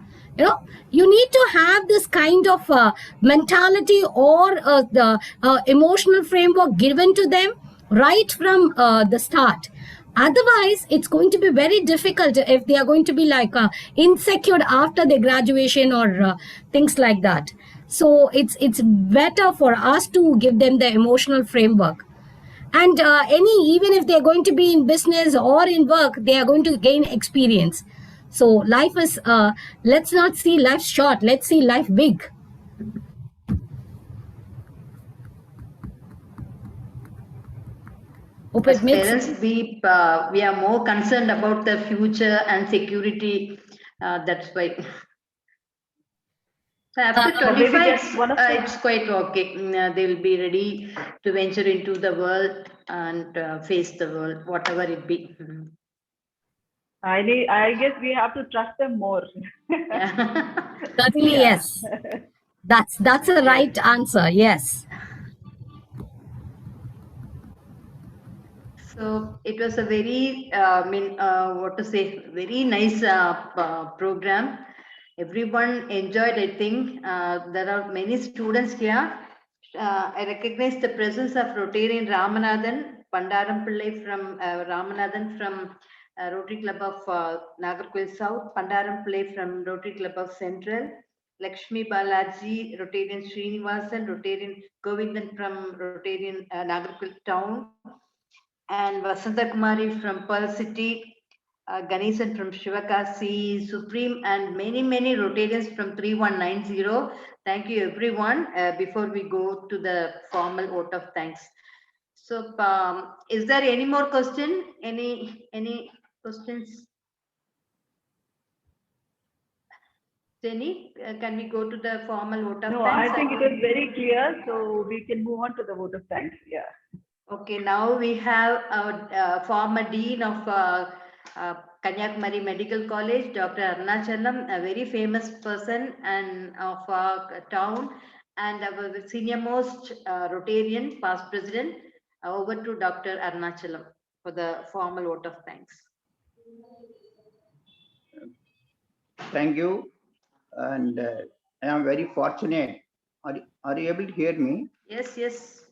[SPEAKER 9] You need to have this kind of mentality or the emotional framework given to them right from the start. Otherwise, it's going to be very difficult if they are going to be like insecure after their graduation or things like that. So it's better for us to give them the emotional framework. And even if they're going to be in business or in work, they are going to gain experience. So life is, let's not see life short, let's see life big. Hope
[SPEAKER 2] As
[SPEAKER 9] it makes
[SPEAKER 2] parents, we are more concerned about the future and security. That's why. So after 25, it's quite okay. They will be ready to venture into the world and face the world, whatever it be.
[SPEAKER 5] I guess we have to trust them more.
[SPEAKER 9] Certainly, yes. That's a right answer. Yes.
[SPEAKER 2] So it was a very, very nice program. Everyone enjoyed, I think. There are many students here. I recognize the presence of Rotarian Ramanathan, Pandaram Pillai from Ramanathan from Rotary Club of Nagarkoil South, Pandaram Pillai from Rotary Club of Central, Lakshmi Balaji, Rotarian Srinivasan, Rotarian Govindan from Rotarian Nagarkoil Town, and Vasanta Kumari from Pearl City, Ganesan from Shivakasi, Supreme, and many Rotarians from 3190. Thank you, everyone. Before we go to the formal vote of thanks. So, is there any more question? Any questions? Jenny, can we go to the formal vote of
[SPEAKER 5] no,
[SPEAKER 2] thanks?
[SPEAKER 5] I think it was very clear, so we can move on to the vote of thanks. Yeah.
[SPEAKER 2] Okay, now we have our former dean of Kanyakumari Medical College, Dr. Arunachalam, a very famous person and of our town, and our senior most Rotarian, past president. Over to Dr. Arunachalam for the formal vote of thanks.
[SPEAKER 10] Thank you. And I am very fortunate. Are you able to hear me?
[SPEAKER 2] Yes, yes.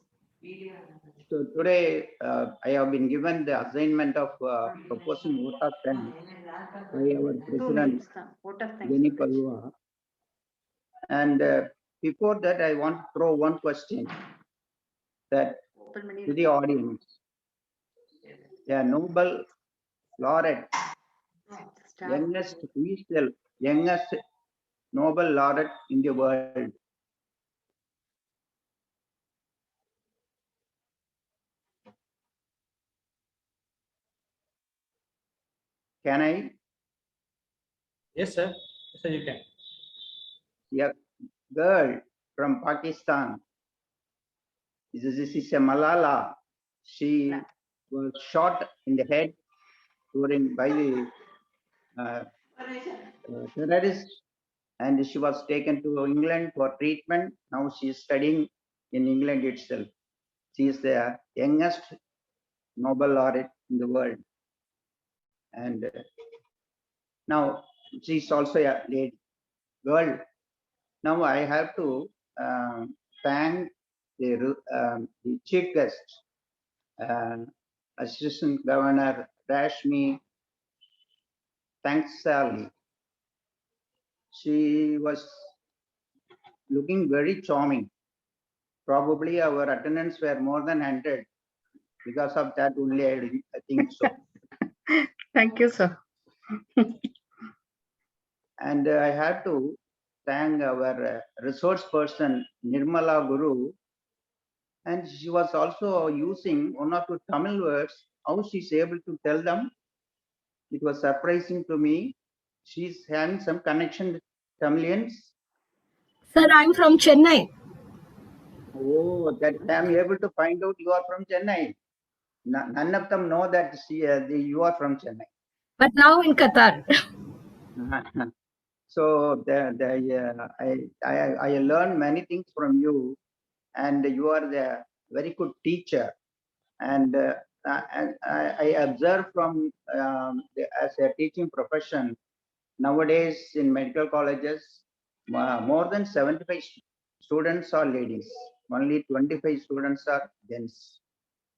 [SPEAKER 10] So today I have been given the assignment of proposing vote of thanks by our president, Jenny Padua. And before that, I want to throw one question. that to the audience, a Nobel laureate, youngest Nobel laureate in the world. Can I?
[SPEAKER 4] Yes, sir. Yes, sir, you can.
[SPEAKER 10] A girl from Pakistan. This is a Malala. She was shot in the head by the terrorists, and she was taken to England for treatment. Now she is studying in England itself. She is the youngest Nobel laureate in the world. And now she is also a lady, girl. Now I have to thank the chief guest, Assistant Governor Rashmi Thangsali. She was looking very charming. Probably our attendance were more than 100. Because of that only, I think so.
[SPEAKER 5] Thank you, sir.
[SPEAKER 10] And I have to thank our resource person, Nirmala Guru. And she was also using one or two Tamil words. How she's able to tell them, it was surprising to me. She's having some connection with Tamilians.
[SPEAKER 9] Sir, I'm from Chennai.
[SPEAKER 10] Oh, that I'm able to find out you are from Chennai. None of them know that you are from Chennai.
[SPEAKER 9] But now in Qatar.
[SPEAKER 10] So I learned many things from you, and you are the very good teacher. And I observe from as a teaching profession nowadays in medical colleges, more than 75 students are ladies. Only 25 students are gents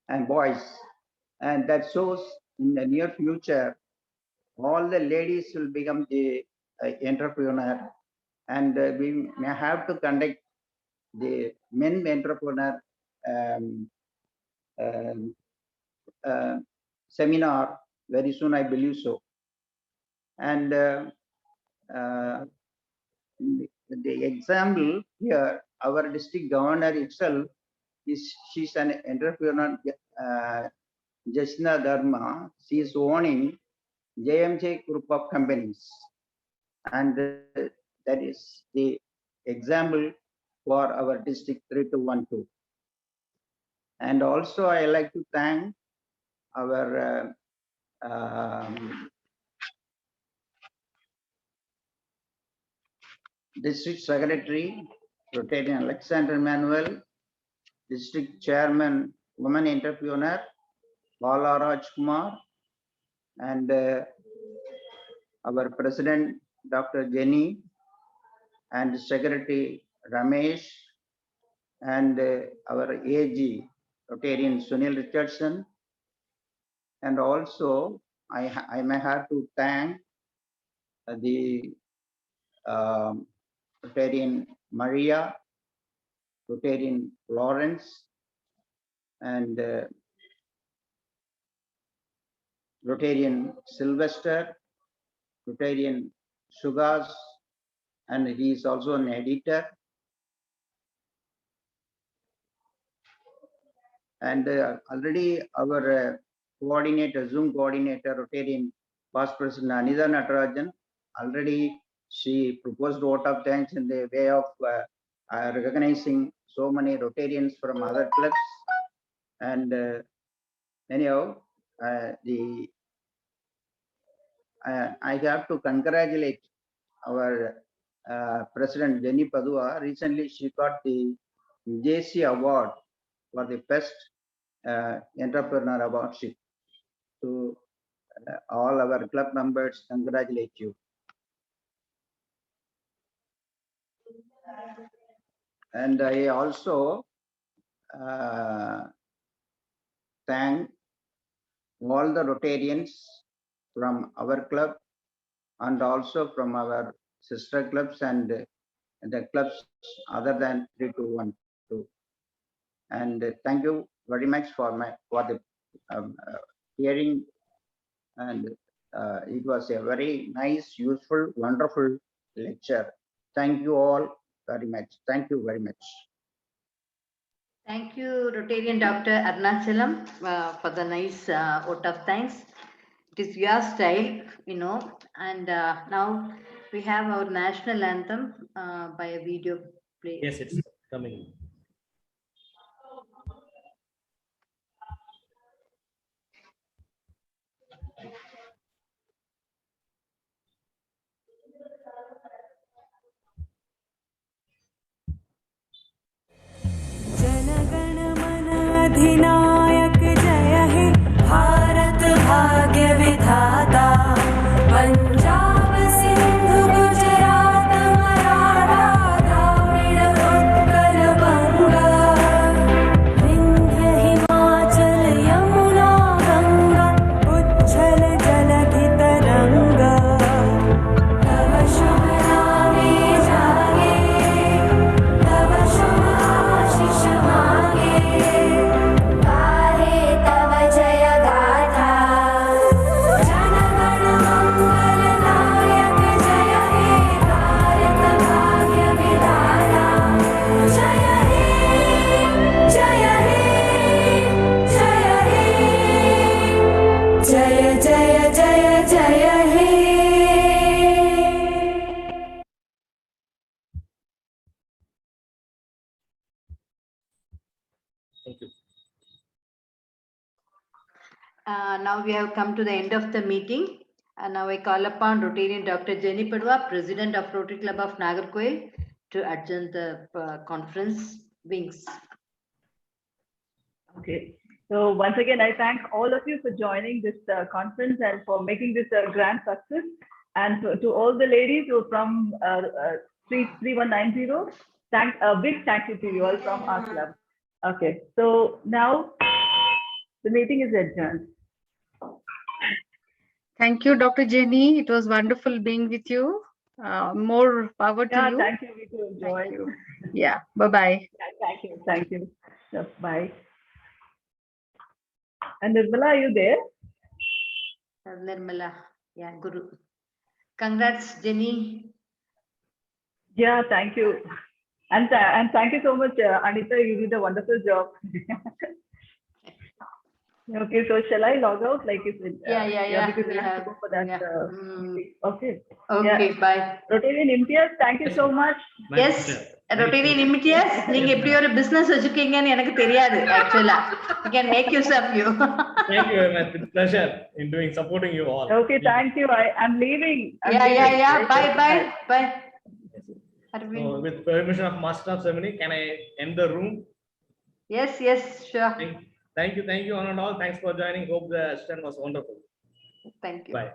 [SPEAKER 10] and boys, and that shows in the near future all the ladies will become the entrepreneur, and we may have to conduct the men entrepreneur seminar very soon, I believe so. And the example here, our district governor itself she's an entrepreneur, Jasna Dharma. She is owning JMJ group of companies, and that is the example for our district 3212. And also I like to thank our district secretary, Rotarian Alexander Manuel, district chairman, woman entrepreneur, Bala Rajkumar, and our president, Dr. Jenny, and secretary Ramesh, and our AG, Rotarian Sunil Richardson. And also I may have to thank the Rotarian Maria, Rotarian Lawrence, and Rotarian Sylvester, Rotarian Sugas, and he is also an editor. And already our coordinator, Zoom coordinator, Rotarian past president Anita Natarajan, already she proposed vote of thanks in the way of recognizing so many Rotarians from other clubs. And anyhow, I have to congratulate our President Jenny Padua. Recently, she got the JC Award for the best entrepreneur awardship. So all our club members congratulate you. And I also thank all the Rotarians from our club and also from our sister clubs and the clubs other than 3212. And thank you very much for the hearing. And it was a very nice, useful, wonderful lecture. Thank you all very much. Thank you very much.
[SPEAKER 2] Thank you, Rotarian Dr. Arunachalam, for the nice vote of thanks. It is your style, and now we have our national anthem by a video play.
[SPEAKER 4] Yes, it's coming.
[SPEAKER 11] जनगण मन अधिनायक जय हे भारत भाग्य विधाता पंजाब सिंधु गुजरात मराठा द्राविड़ उत्कल बंगा विंध्य हिमाचल यमुना गंगा उच्छल जलधि तरंगा तव शुभ नामे जागे तव शुभ आशीष मांगे गाहे तव जय गाथा जनगण मंगल नायक जय हे भारत भाग्य विधाता जय हे जय हे जय हे जय जय जय जय हे
[SPEAKER 4] Thank you.
[SPEAKER 2] Now we have come to the end of the meeting. And now I call upon Rotarian Dr. Jenny Padua, President of Rotary Club of Nagarkoil, to adjourn the conference wings.
[SPEAKER 5] Okay. So once again, I thank all of you for joining this conference and for making this a grand success. And to all the ladies who are from 3190, a big thank you to you all from our club. Okay. So now the meeting is adjourned.
[SPEAKER 7] Thank you, Dr. Jenny. It was wonderful being with you. More power to
[SPEAKER 5] Yeah,
[SPEAKER 7] you.
[SPEAKER 5] thank you. We too enjoy.
[SPEAKER 7] Thank you. Yeah, bye-bye.
[SPEAKER 5] Yeah, thank you. Thank you. Yes, bye. And Nirmala, are you there?
[SPEAKER 2] Nirmala, yeah, Guru. Congrats, Jenny.
[SPEAKER 5] Yeah, thank you. And thank you so much, Anita. You did a wonderful job. Okay, so shall I log out? Like you said,
[SPEAKER 2] Yeah.
[SPEAKER 5] because
[SPEAKER 2] We
[SPEAKER 5] we have
[SPEAKER 2] have
[SPEAKER 5] to go for that.
[SPEAKER 2] yeah.
[SPEAKER 5] Okay.
[SPEAKER 2] Okay,
[SPEAKER 5] Yeah.
[SPEAKER 2] bye.
[SPEAKER 5] Rotarian Imtiaz, thank you so much.
[SPEAKER 4] My
[SPEAKER 2] Yes,
[SPEAKER 4] pleasure.
[SPEAKER 2] Rotarian Imtiaz, நீங்க எப்படி ஒரு business வச்சிருக்கீங்கன்னு எனக்கு தெரியாது actually. We can make use of you.
[SPEAKER 4] Thank you very much. It's a pleasure in supporting you all.
[SPEAKER 5] Okay, thank you. I'm leaving.
[SPEAKER 2] Yeah. Bye.
[SPEAKER 4] So, with permission of Master of Ceremony, can I end the room?
[SPEAKER 2] Yes, sure.
[SPEAKER 4] Thank you, one and all. Thanks for joining. Hope the session was wonderful.
[SPEAKER 2] Thank you.
[SPEAKER 4] Bye.